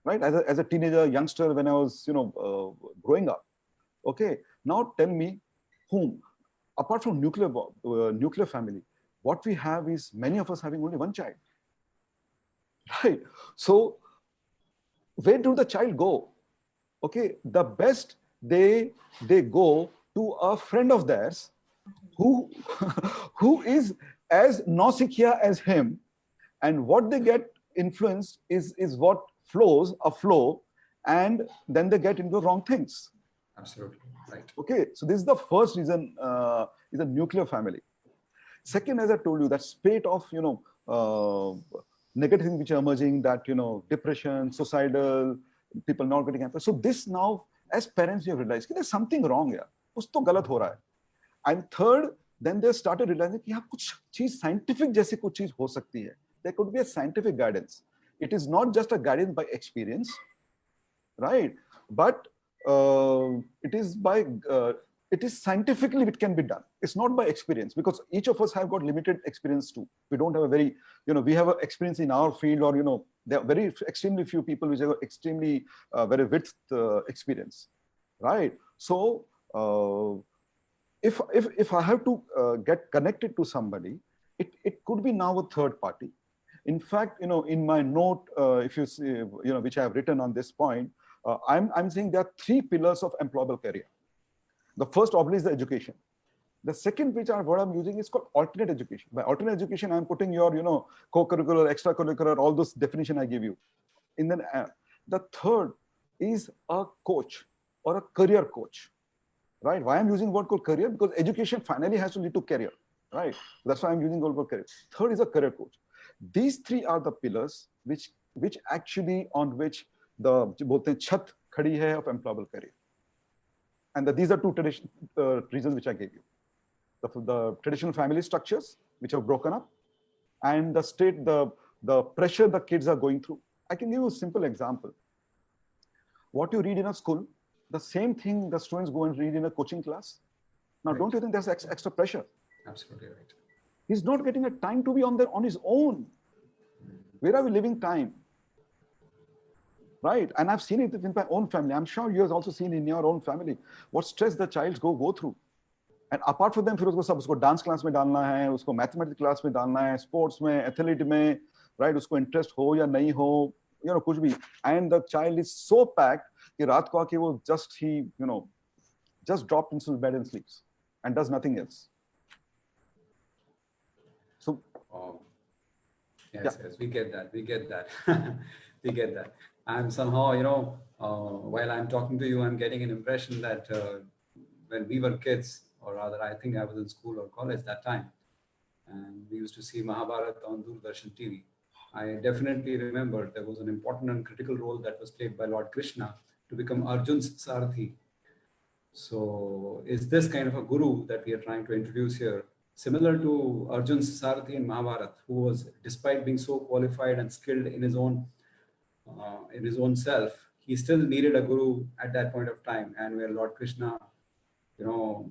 right? As a teenager, youngster, when I was, growing up. Okay, now tell me whom, apart from nuclear family, what we have is many of us having only one child, right? So where do the child go? Okay, the best they go to a friend of theirs who who is as Nausicaa as him, and what they get influenced is what flows a flow, and then they get into wrong things. Absolutely right. Okay, so this is the first reason, is a nuclear family. Second, as I told you, that spate of negative things which are emerging, that depression, suicidal, people not getting answers. So this now, as parents, you have realized there's something wrong here. कुछ तो गलत हो रहा है. And third, then they started realizing कि हाँ कुछ चीज scientific जैसी कुछ चीज हो सकती है. There could be a scientific guidance. It is not just a guidance by experience, right? But it is scientifically it can be done. It's not by experience, because each of us have got limited experience too. We don't have a very, we have an experience in our field, or there are very extremely few people which have extremely very width experience, right? So if I have to get connected to somebody, it could be now a third party. In fact, in my note, if you see, which I have written on this point, I'm saying there are three pillars of employable career. The first obviously is the education. The second, what I'm using, is called alternate education. By alternate education, I'm putting your, co-curricular, extracurricular, all those definition I give you. The third is a coach or a career coach, right? Why I'm using word called career? Because education finally has to lead to career, right? That's why I'm using word called career. Third is a career coach. These three are the pillars which actually on which the both chhat khadi hai of employable career. And these are two reasons which I gave you. The traditional family structures which are broken up, and the pressure the kids are going through. I can give you a simple example. What you read in a school, the same thing the students go and read in a coaching class. Now, right. Don't you think there's extra pressure? Absolutely right. He's not getting a time to be on his own. Where are we living time? Right, and I've seen it in my own family. I'm sure you have also seen in your own family what stress the child go through. And apart from them, फिर उसको dance class में डालना है, उसको mathematics class में डालना है, sports में, athlete में, right? उसको interest हो या नहीं हो, कुछ भी. And the child is so packed कि रात को आके वो just dropped into his bed and sleeps and does nothing else. So, yes, we get that. We get that. We get that. And somehow, while I'm talking to you, I'm getting an impression that when we were kids, or rather, I think I was in school or college that time, and we used to see Mahabharata on Doordarshan TV. I definitely remember there was an important and critical role that was played by Lord Krishna to become Arjun's Sarathi. So is this kind of a guru that we are trying to introduce here, similar to Arjun's Sarathi in Mahabharata, who was, despite being so qualified and skilled in his own self, he still needed a guru at that point of time. And where Lord Krishna,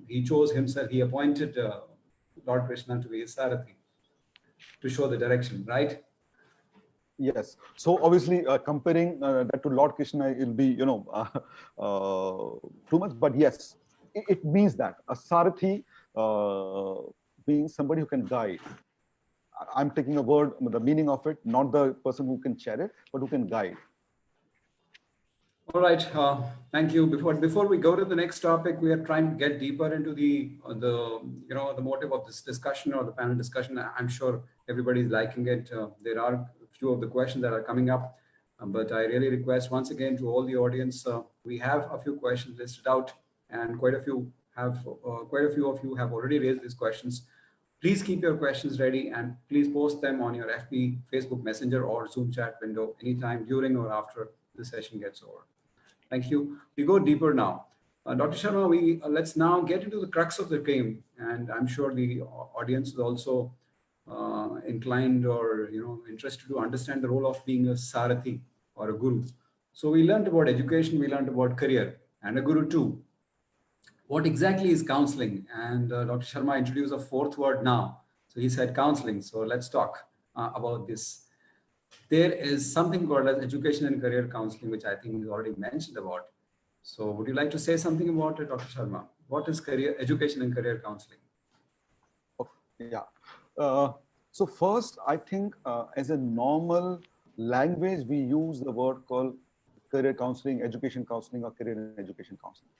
he chose himself, he appointed Lord Krishna to be his Sarathi, to show the direction, right? Yes. So obviously, comparing that to Lord Krishna, it'll be, too much. But yes, it means that a Sarathi being somebody who can guide. I'm taking a word, the meaning of it, not the person who can chair it, but who can guide. All right, thank you. Before we go to the next topic, we are trying to get deeper into the motive of this discussion or the panel discussion. I'm sure everybody's liking it. There are a few of the questions that are coming up, but I really request once again to all the audience, we have a few questions listed out, and quite a few of you have already raised these questions. Please keep your questions ready and please post them on your FB, Facebook Messenger, or Zoom chat window anytime during or after the session gets over. Thank you. We go deeper now. Dr. Sharma, let's now get into the crux of the game, and I'm sure the audience is also inclined or interested to understand the role of being a Sarathi or a guru. So we learned about education, we learned about career, and a guru too. What exactly is counseling? And Dr. Sharma introduced a fourth word now. So he said counseling. So let's talk about this. There is something called as education and career counseling, which I think is already mentioned about. So would you like to say something about it, Dr. Sharma? What is career education and career counseling? Yeah. Uh, so first, I think as a normal language, we use the word called career counseling, education counseling, or career and education counseling.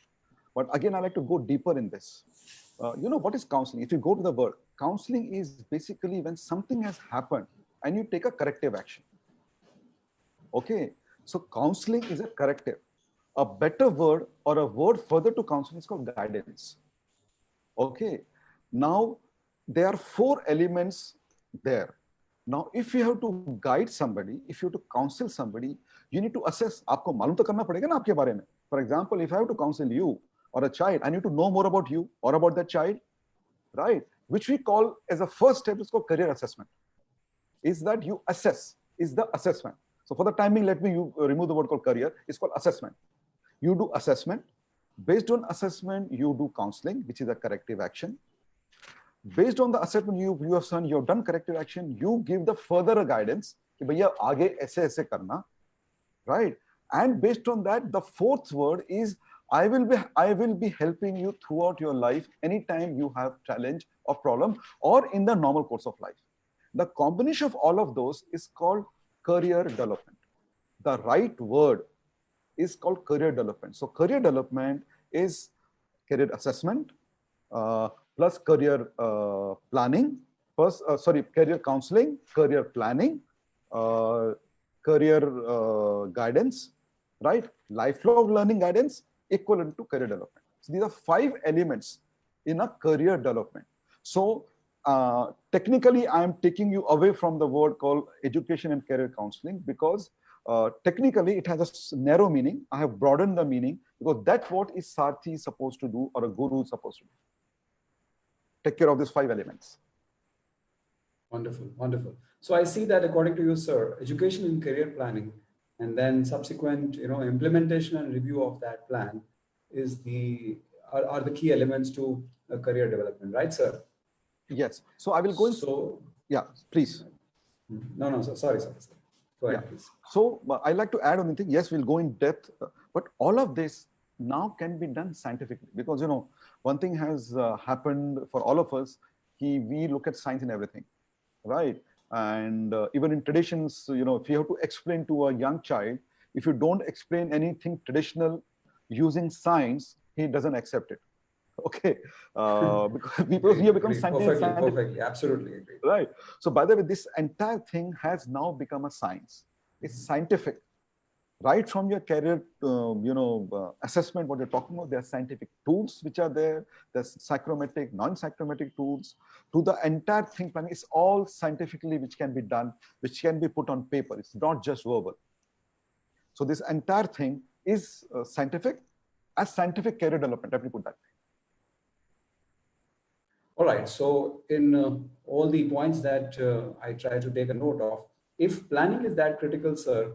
But again, I like to go deeper in this. What is counseling? If you go to the word, counseling is basically when something has happened and you take a corrective action. Okay. So counseling is a corrective. A better word or a word further to counseling is called guidance. Okay. Now, there are four elements there. Now, if you have to guide somebody, if you have to counsel somebody, you need to assess. आपको मालूम तो करना पड़ेगा ना आपके बारे में. For example, if I have to counsel you or a child, I need to know more about you or about that child, right? Which we call as a first step is called career assessment. Is that you assess, is the assessment. So for the timing, let me remove the word called career. It's called assessment. You do assessment. Based on assessment, you do counseling, which is a corrective action. Based on the assessment you have done, you have done corrective action, you give the further guidance, कि भैया आगे ऐसे ऐसे करना, right? And based on that, the fourth word is I will be helping you throughout your life anytime you have challenge or problem or in the normal course of life. The combination of all of those is called career development. The right word is called career development. So career development is career assessment plus career planning, career counseling, career planning, career guidance, right? Lifelong learning guidance equivalent to career development. So these are 5 elements in a career development. So technically, I am taking you away from the word called education and career counseling because technically it has a narrow meaning. I have broadened the meaning because that's what is Sarthi supposed to do or a guru is supposed to do. Take care of these 5 elements. Wonderful, wonderful. So I see that according to you, sir, education and career planning, and then subsequent, implementation and review of that plan are the key elements to career development, right, sir? Yes. So I will go in. So yeah, please. No, sir. Sorry. Go ahead, please. So I like to add on anything. Yes, we'll go in depth, but all of this now can be done scientifically because one thing has happened for all of us. We look at science in everything, right? And even in traditions, if you have to explain to a young child, if you don't explain anything traditional using science, he doesn't accept it. Okay, because people here become scientific. Perfectly, absolutely agree. Right. So by the way, this entire thing has now become a science. It's scientific. Right from your career, assessment, what you're talking about, there are scientific tools which are there. There's psychrometric, non-psychrometric tools. To the entire thing planning, it's all scientifically which can be done, which can be put on paper. It's not just verbal. So this entire thing is scientific, as scientific career development. Let me put that. All right. So in all the points that I try to take a note of, if planning is that critical, sir,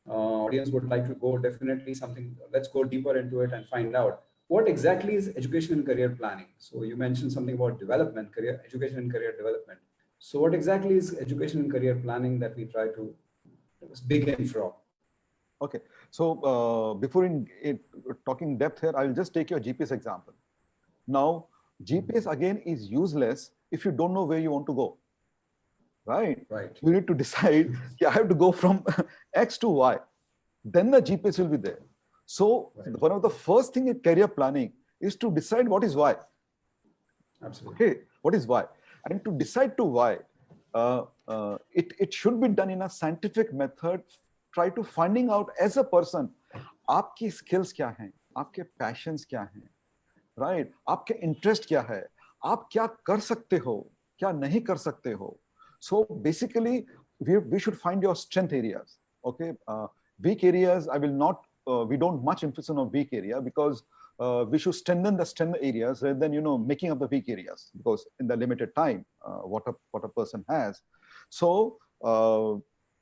audience would like to go definitely something. Let's go deeper into it and find out what exactly is education and career planning. So you mentioned something about development, career education and career development. So what exactly is education and career planning that we try to begin from? Okay. So before talking depth here, I'll just take your GPS example. Now, GPS again is useless if you don't know where you want to go. Right? You need to decide, I have to go from X to Y. Then the GPS will be there. So one of the first thing in career planning is to decide what is Y. Absolutely. Okay, what is Y? And to decide to Y, it should be done in a scientific method. Try to finding out as a person, आपकी skills क्या हैं, आपके passions क्या हैं, right? आपके interest क्या है, आप क्या कर सकते हो, क्या नहीं कर सकते हो. So basically, we should find your strength areas. Okay, weak areas. I will not. We don't much emphasis on weak area because we should strengthen the strength areas rather than making up the weak areas because in the limited time what a person has. So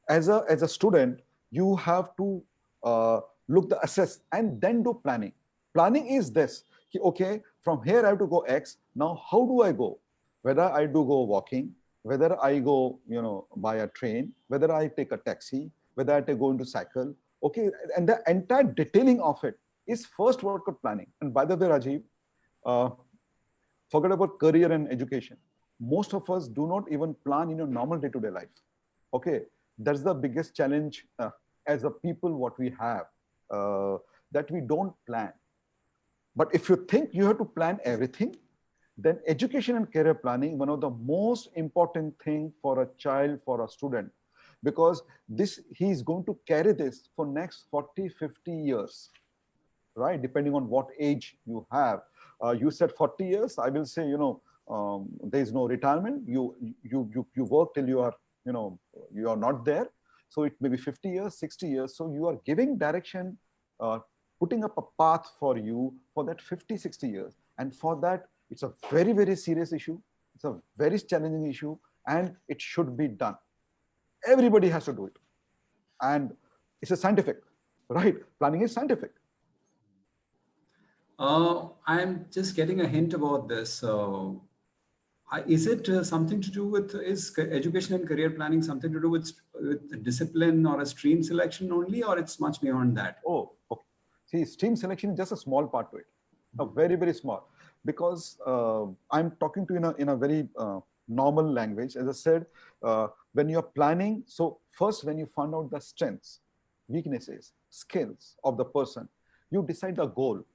as a student, you have to look the assess and then do planning. Planning is this. Okay, from here I have to go X. Now how do I go? Whether I do go walking, whether I go, by a train, whether I take a taxi, whether I go into cycle, okay, and the entire detailing of it is first workout planning. And by the way, Rajiv, uh, forget about career and education. Most of us do not even plan in your normal day-to-day life. Okay, that's the biggest challenge as a people what we have, that we don't plan. But if you think you have to plan everything, then education and career planning, one of the most important thing for a child, for a student, because this he is going to carry this for next 40, 50 years, right? Depending on what age you have. You said 40 years. I will say, there is no retirement. You work till you are, you are not there. So it may be 50 years, 60 years. So you are giving direction, putting up a path for you for that 50, 60 years. And for that, it's a very, very serious issue. It's a very challenging issue, and it should be done. Everybody has to do it. And it's a scientific, right? Planning is scientific. I'm just getting a hint about this. Is it something to do with, is education and career planning something to do with discipline or a stream selection only, or it's much beyond that? Oh, okay. See, stream selection is just a small part to it, a very, very small. Because I'm talking to you in a very normal language. As I said, when you're planning, so first when you find out the strengths, weaknesses, skills of the person, you decide the goal,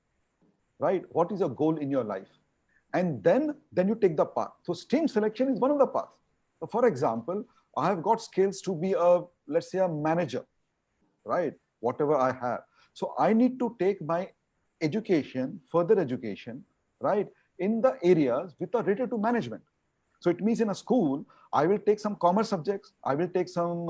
right? What is your goal in your life? And then you take the path. So stream selection is one of the paths. So for example, I have got skills to be a, let's say, a manager, right? Whatever I have. So I need to take my education, further education, right, in the areas which are related to management. So it means in a school, I will take some commerce subjects, I will take some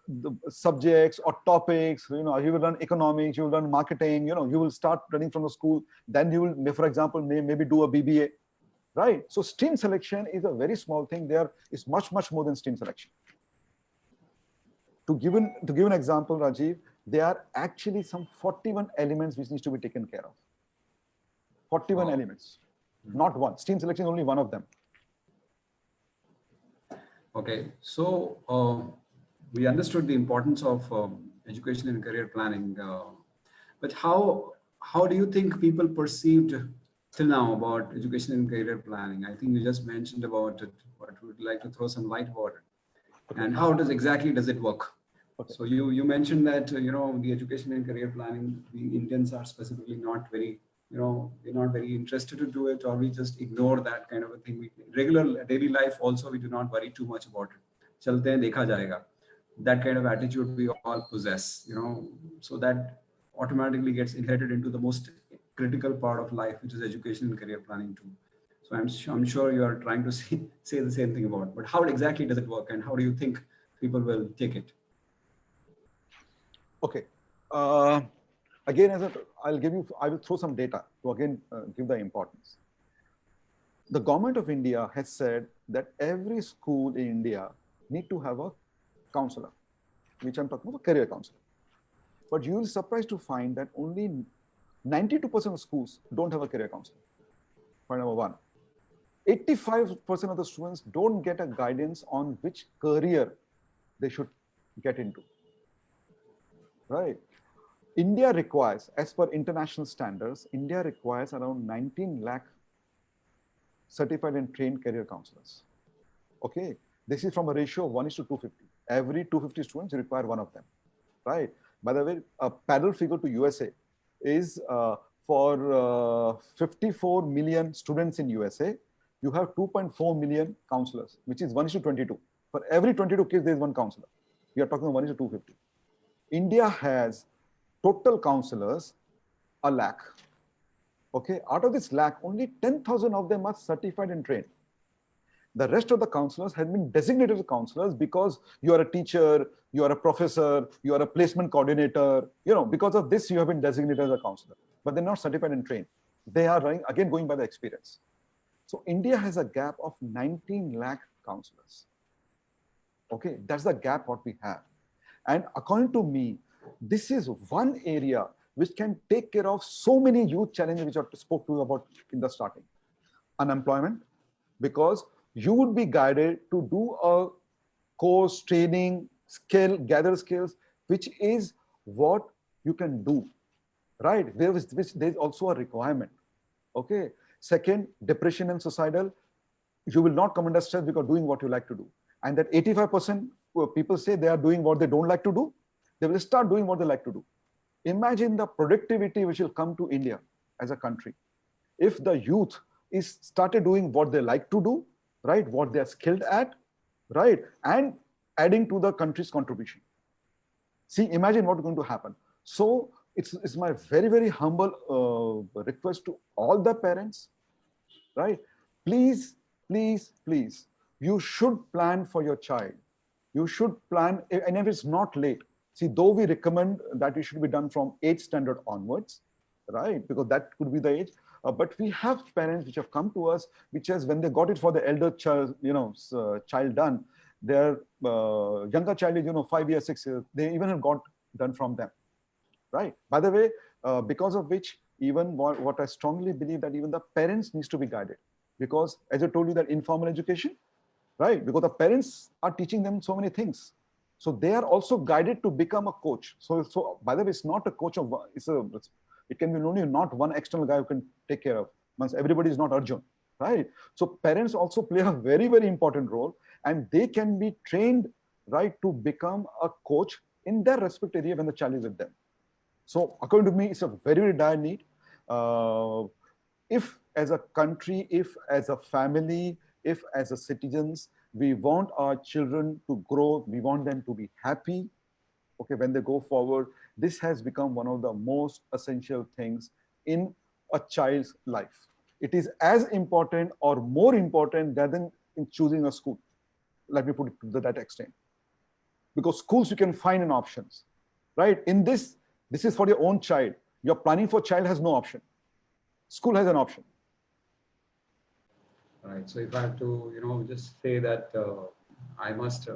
the subjects or topics. You will learn economics, you will learn marketing. You will start learning from the school. Then you will, for example, maybe do a BBA, right? So stream selection is a very small thing. There is much more than stream selection. To give an example, Rajiv, there are actually some 41 elements which needs to be taken care of. 41 elements, not one. Stream selection is only one of them. Okay, so we understood the importance of education and career planning, but how do you think people perceived till now about education and career planning? I think you just mentioned about it, but would like to throw some light about it. Okay. And how does it work? Okay. So you mentioned that the education and career planning, the Indians are specifically not very, we're not very interested to do it, or we just ignore that kind of a thing. Regular daily life also, we do not worry too much about it. Chalte hain, dekha jayega. That kind of attitude we all possess, so that automatically gets inherited into the most critical part of life, which is education and career planning too. So I'm sure you are trying to say the same thing about, but how exactly does it work, and how do you think people will take it? Okay. Again, I will throw some data to again give the importance. The government of India has said that every school in India need to have a counselor, which I'm talking about, career counselor. But you will be surprised to find that only 92% of schools don't have a career counselor. Point number one. 85% of the students don't get a guidance on which career they should get into. Right? India requires, as per international standards, India requires around 19 lakh certified and trained career counselors. Okay, this is from a ratio of 1:250. Every 250 students require one of them, right? By the way, a parallel figure to USA is for 54 million students in USA, you have 2.4 million counselors, which is 1:22. For every 22 kids, there is one counselor. We are talking 1:250. India has total counselors 1 lakh. Okay, out of this lakh, only 10,000 of them are certified and trained. The rest of the counselors have been designated counselors because you are a teacher, you are a professor, you are a placement coordinator. Because of this, you have been designated as a counselor, but they're not certified and trained. They are going by the experience. So India has a gap of 19 lakh counselors. Okay, that's the gap what we have. And according to me, this is one area which can take care of so many youth challenges which I spoke to you about in the starting. Unemployment, because you would be guided to do a course, training, gather skills, which is what you can do, right? There's also a requirement. Okay. Second, depression and suicidal, you will not come under stress because doing what you like to do. And that 85% people say they are doing what they don't like to do, they will start doing what they like to do. Imagine the productivity which will come to India as a country if the youth is started doing what they like to do, right? What they are skilled at, right? And adding to the country's contribution. See, imagine what's going to happen. So it's my very, very humble request to all the parents, right? Please, please, please, you should plan for your child. You should plan, and if it's not late. See, though we recommend that it should be done from 8th standard onwards, right? Because that could be the age. But we have parents which have come to us, which is when they got it for the elder child, child done, their younger child is, 5 years, 6 years, they even have got done from them, right? By the way, because of which, even what I strongly believe that even the parents needs to be guided, because as I told you that informal education, right? Because the parents are teaching them so many things. So they are also guided to become a coach. So by the way, it's not a coach of, it can be only not one external guy who can take care of. Once everybody is not Arjun, right? So parents also play a very, very important role, and they can be trained, right, to become a coach in their respective area when the child is with them. So according to me, it's a very, very dire need. If as a country, if as a family, if as a citizens, we want our children to grow, we want them to be happy, okay, when they go forward, this has become one of the most essential things in a child's life. It is as important or more important than in choosing a school. Let me put it to that extent. Because schools you can find in options, right? In this is for your own child. Your planning for child has no option. School has an option. Right. So if I have to, just say that I must,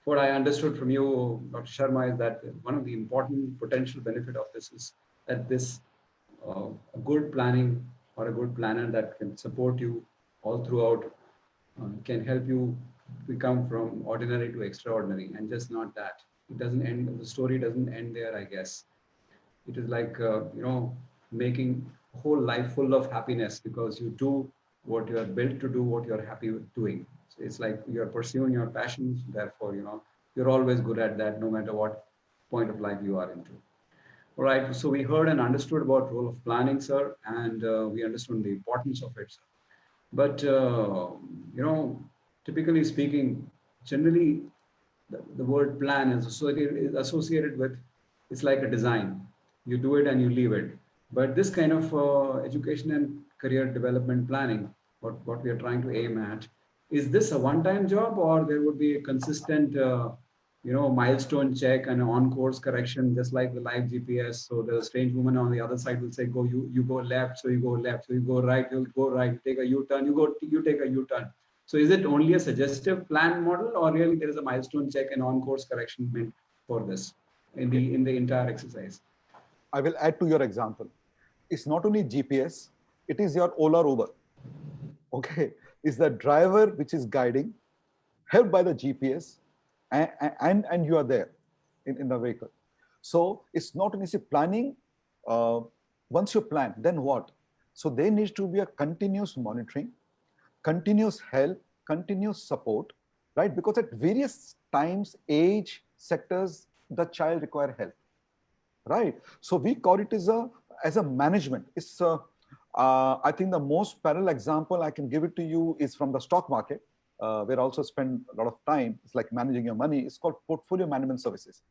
what I understood from you, Dr. Sharma, is that one of the important potential benefit of this is that this a good planning or a good planner that can support you all throughout can help you become from ordinary to extraordinary, and just not that. It doesn't end. The story doesn't end there, I guess. It is like making a whole life full of happiness because you do what you are built to do, what you're happy with doing. So it's like you're pursuing your passions, therefore you're always good at that, no matter what point of life you are into. All right, so we heard and understood about role of planning, sir, and we understood the importance of it, sir. But typically speaking, generally the word plan is associated with, it's like a design. You do it and you leave it. But this kind of education and career development planning, what we are trying to aim at, is this a one-time job, or there would be a consistent, milestone check and an on-course correction, just like the live GPS? So the strange woman on the other side will say, "Go, you go left," so you go left. So you go right, you'll go right. Take a U-turn, you take a U-turn. So is it only a suggestive plan model, or really there is a milestone check and on-course correction meant for this in the entire exercise? I will add to your example. It's not only GPS, it is your Ola Uber. Okay, it's the driver which is guiding, helped by the GPS, and you are there in the vehicle. So it's not only planning. Once you plan, then what? So there needs to be a continuous monitoring, continuous help, continuous support, right? Because at various times, age, sectors, the child require help, right? So we call it as a management. It's I think the most parallel example I can give it to you is from the stock market, where I also spend a lot of time. It's like managing your money. It's called portfolio management services.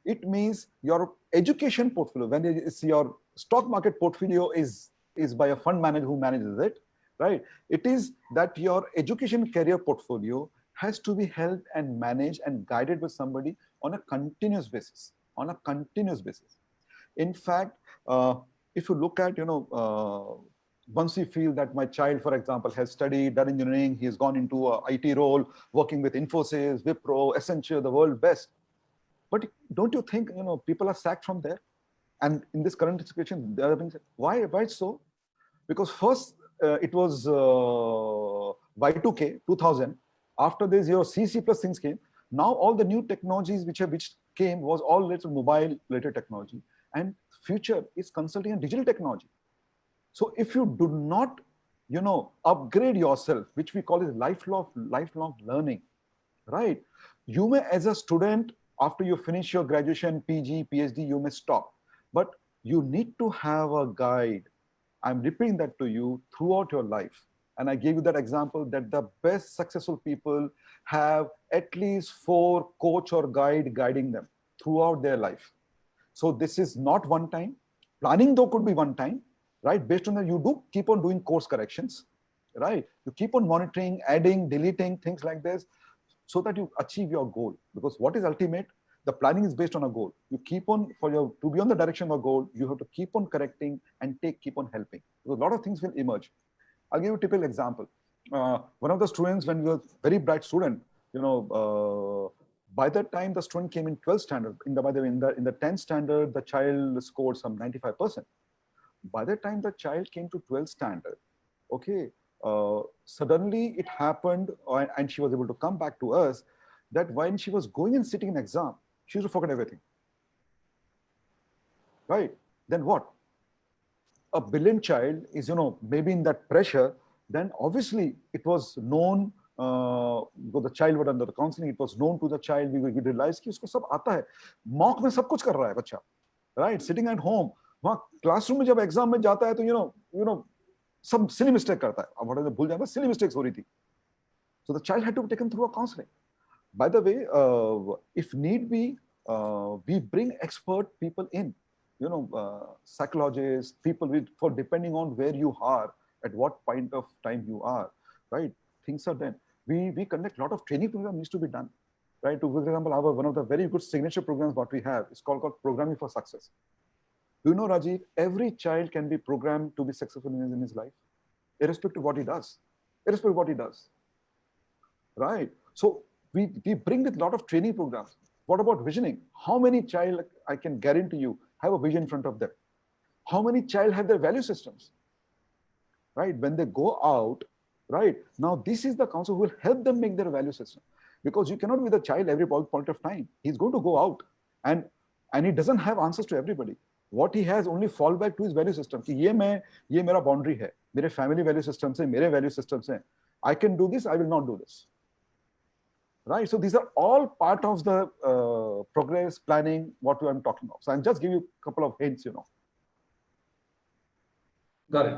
It means your education portfolio, when it's your stock market portfolio is by a fund manager who manages it, right? It is that your education career portfolio has to be held and managed and guided with somebody on a continuous basis, In fact, if you look at, once you feel that my child, for example, has studied, done engineering, he has gone into a IT role, working with Infosys, Wipro, Accenture, the world best. But don't you think, people are sacked from there? And in this current situation, they are being said, why so? Because first it was Y2K, 2000. After this, your C++ things came. Now all the new technologies which came was all related to mobile related technology, and future is consulting and digital technology. So if you do not, upgrade yourself, which we call is lifelong learning, right? You may, as a student, after you finish your graduation, PG, PhD, you may stop, but you need to have a guide. I'm repeating that to you throughout your life. And I gave you that example that the best successful people have at least 4 coach or guide guiding them throughout their life. So this is not one time. Planning though could be one time, right? Based on that, you do keep on doing course corrections, right? You keep on monitoring, adding, deleting, things like this, so that you achieve your goal. Because what is ultimate? The planning is based on a goal. You keep on, to be on the direction of a goal, you have to keep on correcting and keep on helping. Because a lot of things will emerge. I'll give you a typical example. One of the students, when we were very bright student, by the time the student came in 12th standard, in the 10th standard, the child scored some 95%. By the time the child came to 12th standard, okay, suddenly it happened, and she was able to come back to us, that when she was going and sitting in exam, she used to forget everything. Right? Then what? A brilliant child is, maybe in that pressure, then obviously it was known, because the child was under the counseling, it was known to the child, we realized कि उसको सब आता है, mock में सब कुछ कर रहा है बच्चा, right? Sitting at home, वहाँ classroom में जब exam में जाता है तो सब silly mistake करता है, अब what भूल जाता है, silly mistakes हो रही थी. So the child had to be taken through a counseling. By the way, if need be, we bring expert people in, psychologists, people for depending on where you are, at what point of time you are, right? Things are done. We conduct a lot of training programs needs to be done, right? For example, one of the very good signature programs what we have is called Programming for Success. Do you know, Rajiv, every child can be programmed to be successful in his life, irrespective of what he does, right? So we bring with a lot of training programs. What about visioning? How many child, I can guarantee you, have a vision in front of them? How many child have their value systems? Right? When they go out, right? Now this is the counsel who will help them make their value system. Because you cannot be the child every point of time. He's going to go out and he doesn't have answers to everybody. What he has only fall back to his value system. कि ये मेरा boundary है, मेरे family value system से, मेरे value system से. I can do this, I will not do this. Right? So these are all part of the progress planning, what I'm talking about. So I'll just give you a couple of hints, Got it.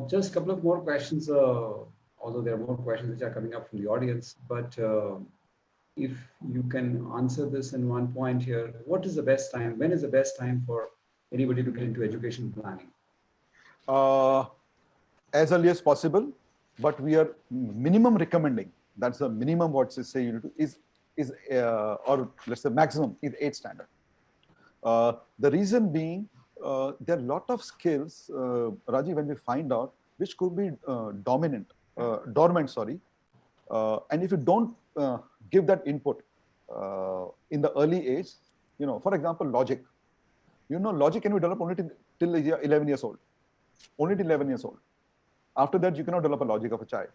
Just a couple of more questions, although there are more questions which are coming up from the audience, but if you can answer this in one point here, what is the best time? When is the best time for anybody to get into education planning? As early as possible, but we are minimum recommending. That's the minimum what they say you need to is or let's say maximum is 8th standard. The reason being, there are a lot of skills, Rajiv, when we find out, which could be dormant, and if you don't give that input in the early age, for example, logic. Logic can be developed only till 11 years old. Only till 11 years old. After that, you cannot develop a logic of a child.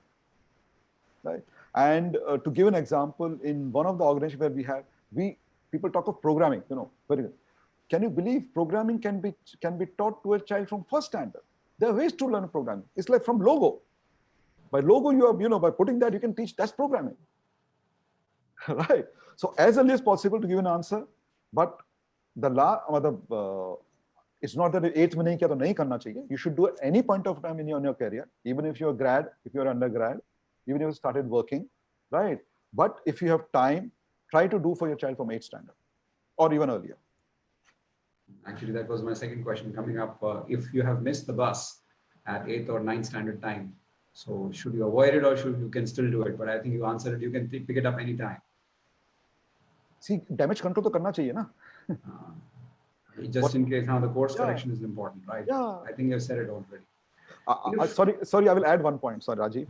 Right? And to give an example, in one of the organizations where we have, people talk of programming, very good. Can you believe programming can be taught to a child from 1st standard? There are ways to learn programming. It's like from Logo. By Logo, by putting that, you can teach that's programming. Right? So as early as possible to give an answer, but it's not that 8th में नहीं किया तो नहीं करना चाहिए. You should do at any point of time in your career, even if you're grad, if you're undergrad, even if you started working, right? But if you have time, try to do for your child from 8th standard or even earlier. Actually, that was my second question coming up. If you have missed the bus at 8th or 9th standard time, so should you avoid it or you can still do it? But I think you answered it, you can pick it up anytime. See, damage control to karna chahiye na. Just in case now the course correction is important, right? Yeah. I think you've said it already. Sorry, I will add one point. Sorry, Rajiv.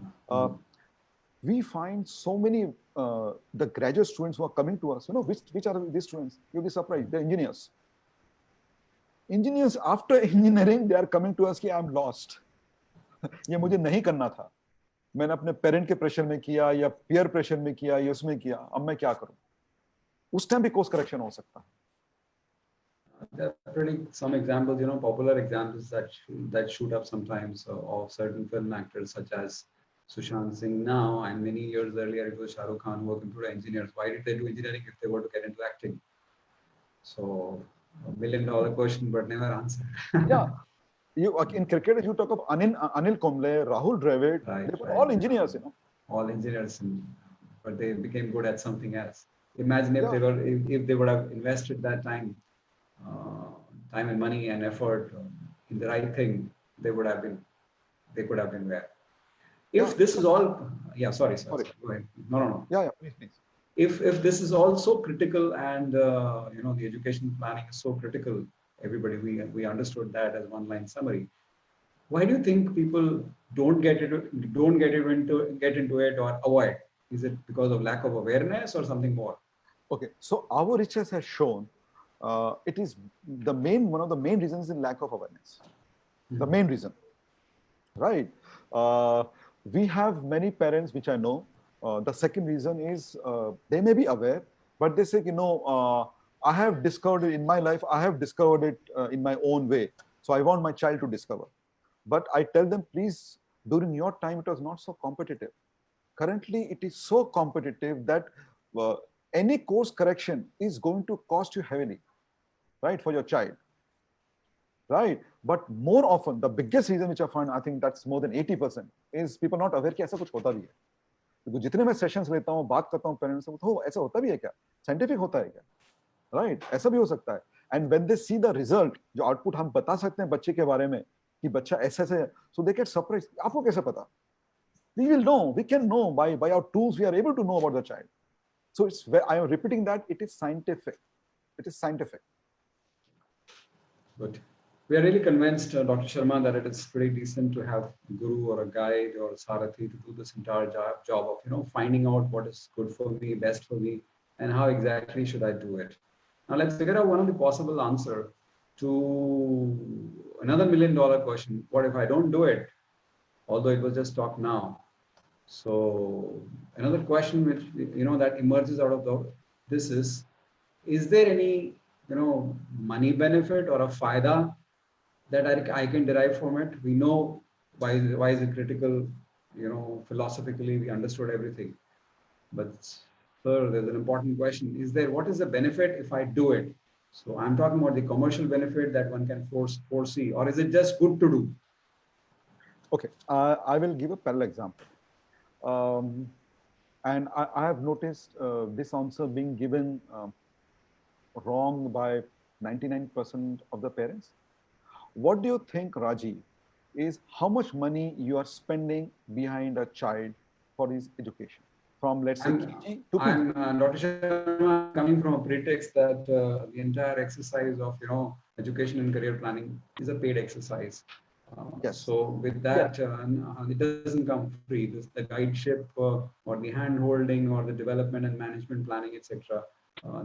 We find so many the graduate students who are coming to us. Which are these students? You'll be surprised. They're engineers. Engineers, after engineering, they are coming to us कि I'm lost. ये मुझे नहीं करना था. मैंने अपने parent के pressure में किया या पीयर प्रेशर में किया या उसमें किया. अब मैं क्या करूं? उस टाइम भी कोर्स करेक्शन हो सकता है. There are pretty some examples, popular examples that shoot up sometimes of certain film actors such as Sushant Singh now, and many years earlier it was Shah Rukh Khan who were computer engineers. Why did they do engineering if they were to get into acting? So, $1 million question, but never answered. Yeah, in cricket you talk of Anil Kumble, Rahul Dravid, Right, they were right. all engineers, All engineers, but they became good at something else. Imagine if Yeah. if they would have invested that uh, time and money and effort in the right thing, they could have been there. If Yeah. this is all, yeah, sorry, Sorry. go ahead. No. Yeah, please. If this is all so critical, and the education planning is so critical, everybody, we understood that as one line summary. Why do you think people get into it or avoid? Is it because of lack of awareness or something more? Okay, so our research has shown it is one of the main reasons in lack of awareness. The main reason, right? We have many parents which I know. The second reason is they may be aware, but they say, I have discovered it in my life. I have discovered it in my own way. So I want my child to discover. But I tell them, please, during your time, it was not so competitive. Currently, it is so competitive that any course correction is going to cost you heavily, right, for your child. Right? But more often, the biggest reason which I find, I think that's more than 80%, is people not aware कि ऐसा कुछ होता भी है. क्योंकि जितने मैं sessions लेता हूँ, बात करता हूँ पेरेंट्स से, तो ऐसा होता भी है क्या? साइंटिफिक होता है क्या? राइट? ऐसा भी हो सकता है. And when they see the result, जो आउटपुट हम बता सकते हैं बच्चे के बारे में कि बच्चा ऐसे ऐसे, सो दे गेट सरप्राइज. आपको कैसे पता? We will know. We can know by our tools. We are able to know about the child. So I am repeating that it is scientific. It is scientific. Good. We are really convinced, Dr. Sharma, that it is pretty decent to have a guru or a guide or a sarathi to do this entire job of finding out what is good for me, best for me, and how exactly should I do it. Now let's figure out one of the possible answer to another $1 million question. What if I don't do it? Although it was just talk now. So another question which that emerges out of this is there any money benefit or a faida that I can derive from it? We know why is it critical, philosophically we understood everything. But sir, there's an important question. What is the benefit if I do it? So I'm talking about the commercial benefit that one can foresee, or is it just good to do? Okay, I will give a parallel example. And I have noticed this answer being given wrong by 99% of the parents. What do you think, Rajiv, is how much money you are spending behind a child for his education? From, let's say, KG to PG. I'm Dr. Sharma, coming from a pretext that the entire exercise of education and career planning is a paid exercise. Yes. So with that, it doesn't come free. The guideship or the hand holding or the development and management planning, etc.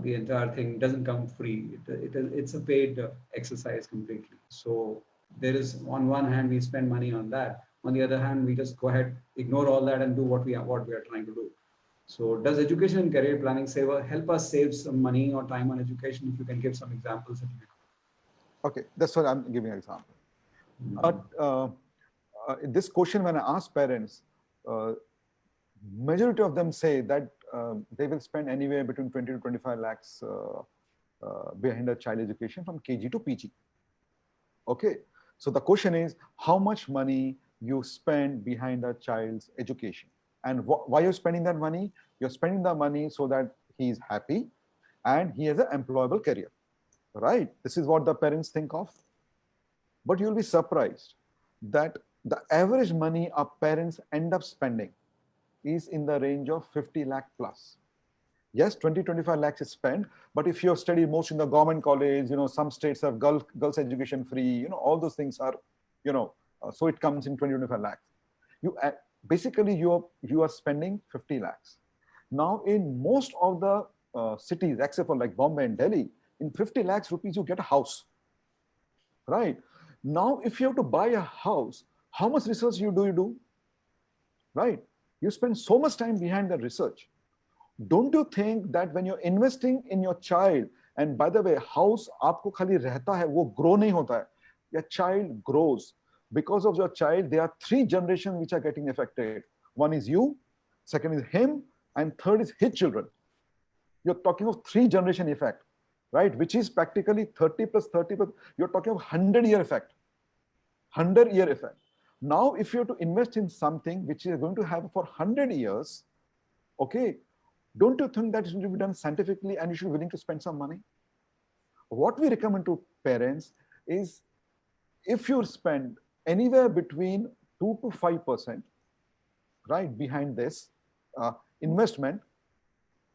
The entire thing doesn't come free. It's a paid exercise completely. So there is, on one hand, we spend money on that. On the other hand, we just go ahead, ignore all that, and do what we are trying to do. So does education and career planning help us save some money or time on education? If you can give some examples. Okay, that's what I'm giving an example. But this question, when I ask parents, majority of them say that they will spend anywhere between 20 to 25 lakhs behind a child education from KG to PG. Okay, so the question is how much money you spend behind a child's education, and why you're spending that money? You're spending the money so that he is happy and he has an employable career, right? This is what the parents think of. But you'll be surprised that the average money our parents end up spending is in the range of 50 lakh plus. Yes, 20-25 lakhs is spent, but if you have studied most in the government college, some states have girls education free, all those things are, so it comes in 20-25 lakhs. Basically you are spending 50 lakhs. Now in most of the cities, except for like Bombay and Delhi, in 50 lakhs rupees you get a house, right? Now, if you have to buy a house, how much research you do? Right? You spend so much time behind the research. don't you think that when you're investing in your child, and by the way, house आपको खाली रहता है, वो grow नहीं होता है. Your child grows. Because of your child, there are 3 generations which are getting affected. One is you, second is him, and third is his children. You're talking of 3-generation effect, right? Which is practically 30 plus 30 plus, you're talking of 100-year effect. 100-year effect. Now, if you're to invest in something which is going to have for 100 years, okay, don't you think that it should be done scientifically and you should be willing to spend some money? What we recommend to parents is, if you spend anywhere between 2 to 5%, right, behind this investment,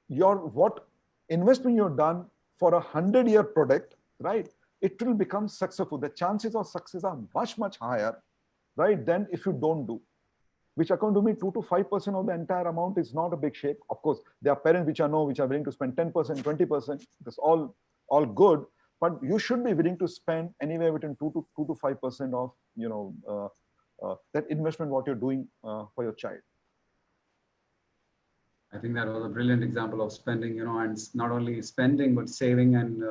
what investment you're done for a 100-year product, right, it will become successful. The chances of success are much, much higher, right, than if you don't do. Which according to me, 2 to 5% of the entire amount is not a big shape. Of course, there are parents which I know which are willing to spend 10%, 20%. That's all good. But you should be willing to spend anywhere between 2 to 5% of that investment what you're doing for your child. I think that was a brilliant example of spending, and not only spending, but saving and,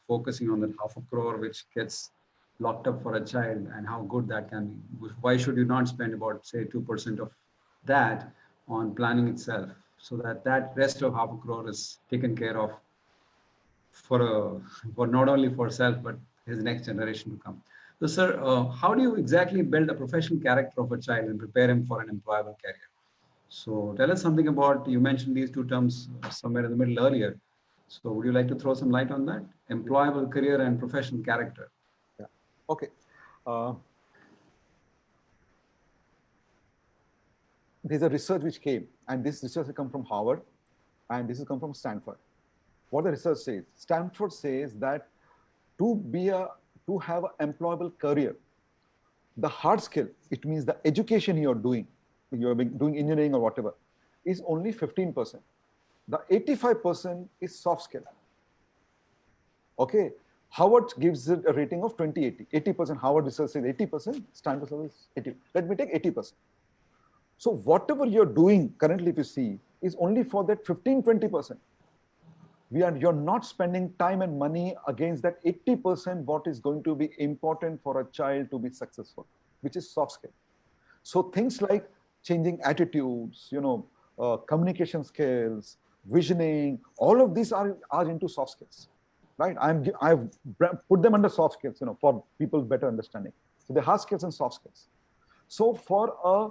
focusing on that 500 crore, which gets locked up for a child, and how good that can be. Why should you not spend about, say, 2% of that on planning itself, so that rest of 500 crore is taken care of for not only for self, but his next generation to come. So, sir, how do you exactly build a professional character of a child and prepare him for an employable career? So tell us something about, you mentioned these two terms somewhere in the middle earlier. So would you like to throw some light on that? Employable career and professional character. Yeah. Okay. There's a research which came, and this research has come from Harvard, and this has come from Stanford. What the research says, Stanford says that to have an employable career, the hard skill, it means the education you're doing engineering or whatever, is only 15%. The 85% is soft skill. Okay. Harvard gives it a rating of 20-80. 80%, Harvard research says 80%, Stanford says 80. Let me take 80%. So whatever you're doing currently, if you see, is only for that 15-20%. You're not spending time and money against that 80% what is going to be important for a child to be successful, which is soft skill. So things like changing attitudes, communication skills, visioning, all of these are into soft skills, right? I've put them under soft skills, for people's better understanding. So they're hard skills and soft skills. So for a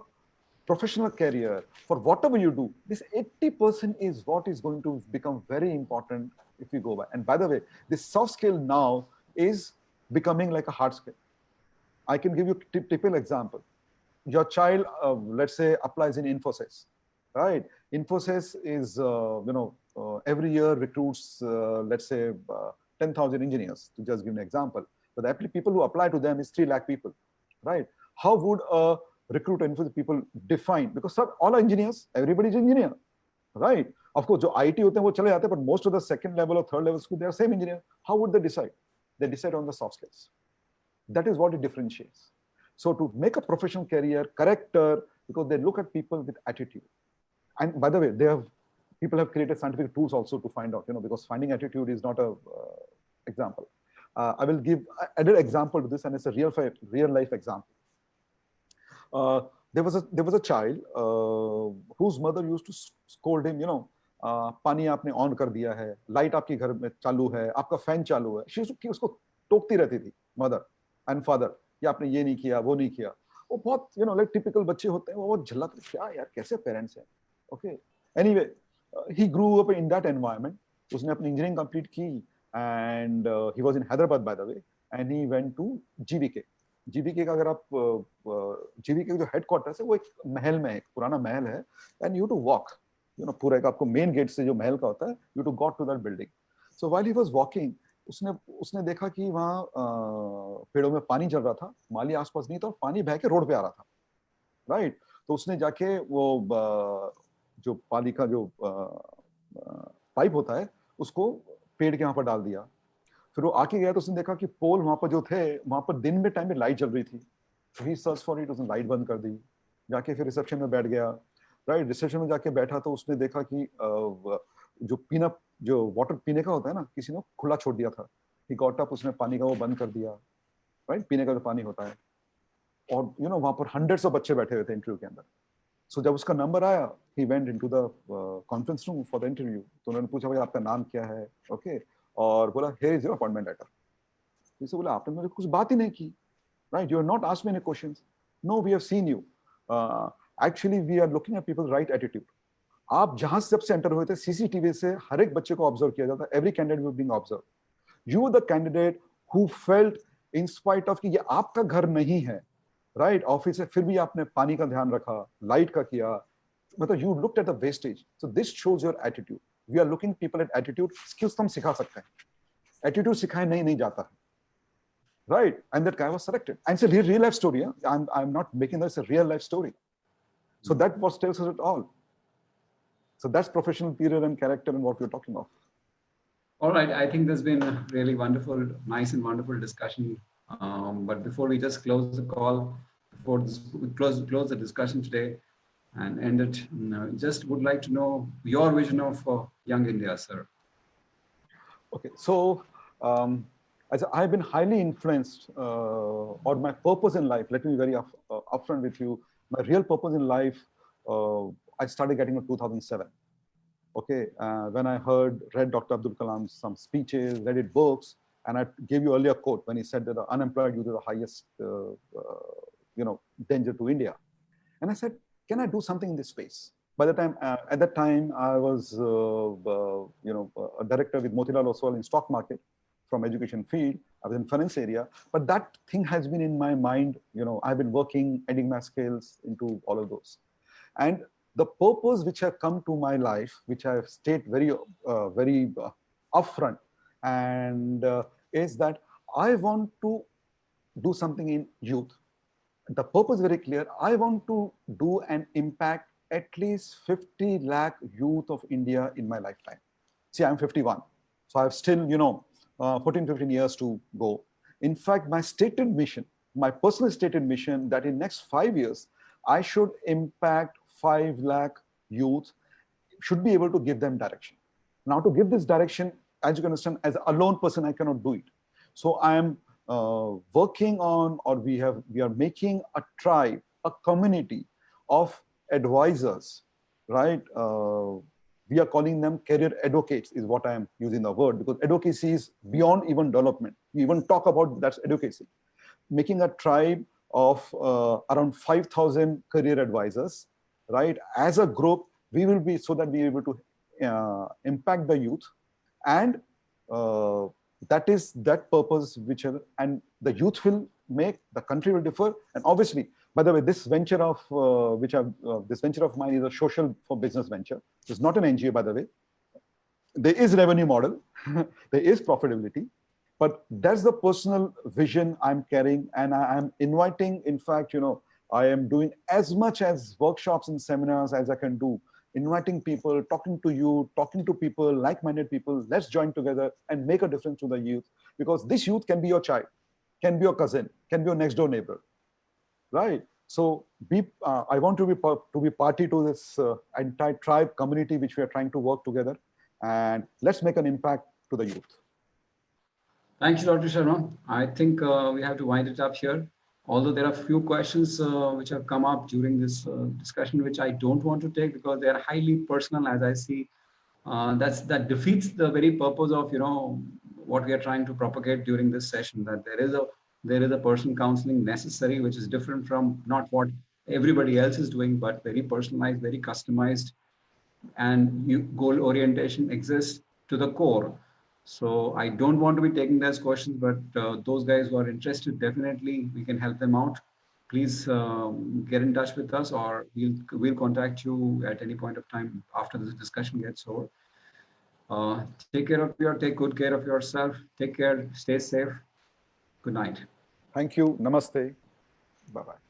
professional career, for whatever you do, this 80% is what is going to become very important if you go by. And by the way, this soft skill now is becoming like a hard skill. I can give you a typical example. Your child, let's say, applies in Infosys, right? Infosys is, every year recruits, let's say, 10,000 engineers, to just give an example. But the people who apply to them is 3 lakh people, right? How would a recruiter Infosys people define? Because all are engineers, everybody's engineer, right? Of course, जो IT होते हैं वो चले जाते हैं, but most of the second level or third level school, they are same engineer. How would they decide? They decide on the soft skills. That is what it differentiates. So to make a professional career, character, because they look at people with attitude. And by the way, people have created scientific tools also to find out, because finding attitude is not a example. I will give another example to this, and it's a real life example. There was a child whose mother used to scold him, पानी आपने on कर दिया है, light आपके घर में चालू है, आपका फैन चालू है. उसको टोकती रहती थी मदर एंड फादर, कि आपने ये नहीं किया, वो नहीं किया. वो बहुत लाइक टिपिकल बच्चे होते हैं, वो बहुत झल्लाते हैं, क्या यार कैसे पेरेंट्स हैं. Okay, anyway, he grew up in that environment. उसने अपनी इंजीनियरिंग कंप्लीट की, and he was in Hyderabad by the way, and he went to GVK. GVK का अगर आप जीवीके जो हेडक्वार्टर्स है वो एक महल में है, एक पुराना महल है, एंड यू टू वॉक, पूरा एक आपको मेन गेट से जो महल का होता है, you too got to that building. So while he was walking, उसने देखा कि वहाँ पेड़ों में पानी चल रहा था, माली आसपास नहीं था, और पानी बह के रोड पे आ रहा था, राइट. तो उसने जाके वो जो पानी का जो पाइप होता है उसको पेड़ के वहां पर डाल दिया. फिर वो आके गया तो उसने देखा कि पोल वहां पर जो थे, वहां पर दिन में टाइम में लाइट जल रही थी. ही सर्च फॉर इट, उसने लाइट बंद कर दी. जाके फिर रिसेप्शन में बैठ गया, राइट, रिसेप्शन में जाके बैठा तो उसने देखा कि जो वाटर पीने का होता है ना, किसी ने खुला छोड़ दिया था। ही गॉट अप, उसने पानी का वो बंद कर दिया, राइट, पीने का जो पानी होता है। और वहां पर हंड्रेड्स ऑफ बच्चे बैठे हुए थे इंटरव्यू के अंदर। सो जब उसका नंबर आया, he went into the conference room for the interview. तो उन्होंने पूछा, भाई आपका नाम क्या है, ओके, और बोला here is your appointment letter. इसे बोला, आपने मुझे कुछ बात ही नहीं की, right, you are not asked me any questions. No, we have seen you, actually we are looking at people right attitude. आप जहां से जब से एंटर हुए थे, सीसीटीवी से हर एक बच्चे को ऑब्जर्व किया जाता है, every candidate will being observe. You are the candidate who felt in spite of कि ये आपका घर नहीं है, राइट, ऑफिस है, फिर भी आपने पानी का ध्यान रखा, लाइट का किया, मतलब you looked at the wastage. So this shows your attitude. We are looking people at attitude. Skills तो हम सिखा सकते हैं, एटीट्यूड सिखाए नहीं जाता है, right? And that guy was selected, and it's a real life story. I'm not making this a real life story. So that was tells us it all. So that's professional period and character and what we're talking of. All right, I think there's been a really wonderful, nice and wonderful discussion. But before we just close the call, before we close the discussion today and end it, just would like to know your vision of young India, sir. Okay, so as I've been highly influenced, or my purpose in life, let me be very upfront with you. My real purpose in life, I started getting in 2007. Okay, when I read Dr. Abdul Kalam's some speeches, read his books, and I gave you earlier quote when he said that the unemployed youth is the highest, danger to India. And I said, can I do something in this space? By the time, at that time, I was, a director with Motilal Oswal in stock market from education field. I was in finance area, but that thing has been in my mind. I've been working, adding my skills into all of those. And the purpose which have come to my life, which I've stated very upfront, and is that I want to do something in youth. The purpose is very clear. I want to do an impact at least 50 lakh youth of India in my lifetime. See, I'm 51, so I have still 14-15 years to go. In fact, my stated mission, my personal stated mission, that in next 5 years I should impact 5 lakh youth, should be able to give them direction. Now, to give this direction, as you can understand, as a lone person, I cannot do it. So I am working on, or we are making a tribe, a community of advisors, right? We are calling them career advocates, is what I am using the word, because advocacy is beyond even development. We even talk about that's advocacy. Making a tribe of around 5,000 career advisors, right? As a group, we will be, so that we are able to impact the youth, and that is that purpose which, and the youth will make, the country will differ. And obviously, by the way, this venture of this venture of mine is a social for business venture. It's not an NGO, by the way. There is revenue model, there is profitability, but that's the personal vision I'm carrying, and I'm inviting. In fact, I am doing as much as workshops and seminars as I can do, inviting people, talking to you, talking to people, like-minded people. Let's join together and make a difference to the youth, because this youth can be your child, can be your cousin, can be your next door neighbor, right? So I want to be party to this entire tribe community which we are trying to work together, and let's make an impact to the youth. Thank you, Dr. Sharma. I think we have to wind it up here. Although there are a few questions which have come up during this discussion, which I don't want to take because they are highly personal, as I see. That defeats the very purpose of what we are trying to propagate during this session. That there is a personal counseling necessary, which is different from not what everybody else is doing, but very personalized, very customized, and goal orientation exists to the core. So I don't want to be taking those questions, but those guys who are interested, definitely we can help them out. Please get in touch with us, or we'll contact you at any point of time after this discussion gets over. Take good care of yourself. Take care. Stay safe. Good night. Thank you. Namaste. Bye-bye.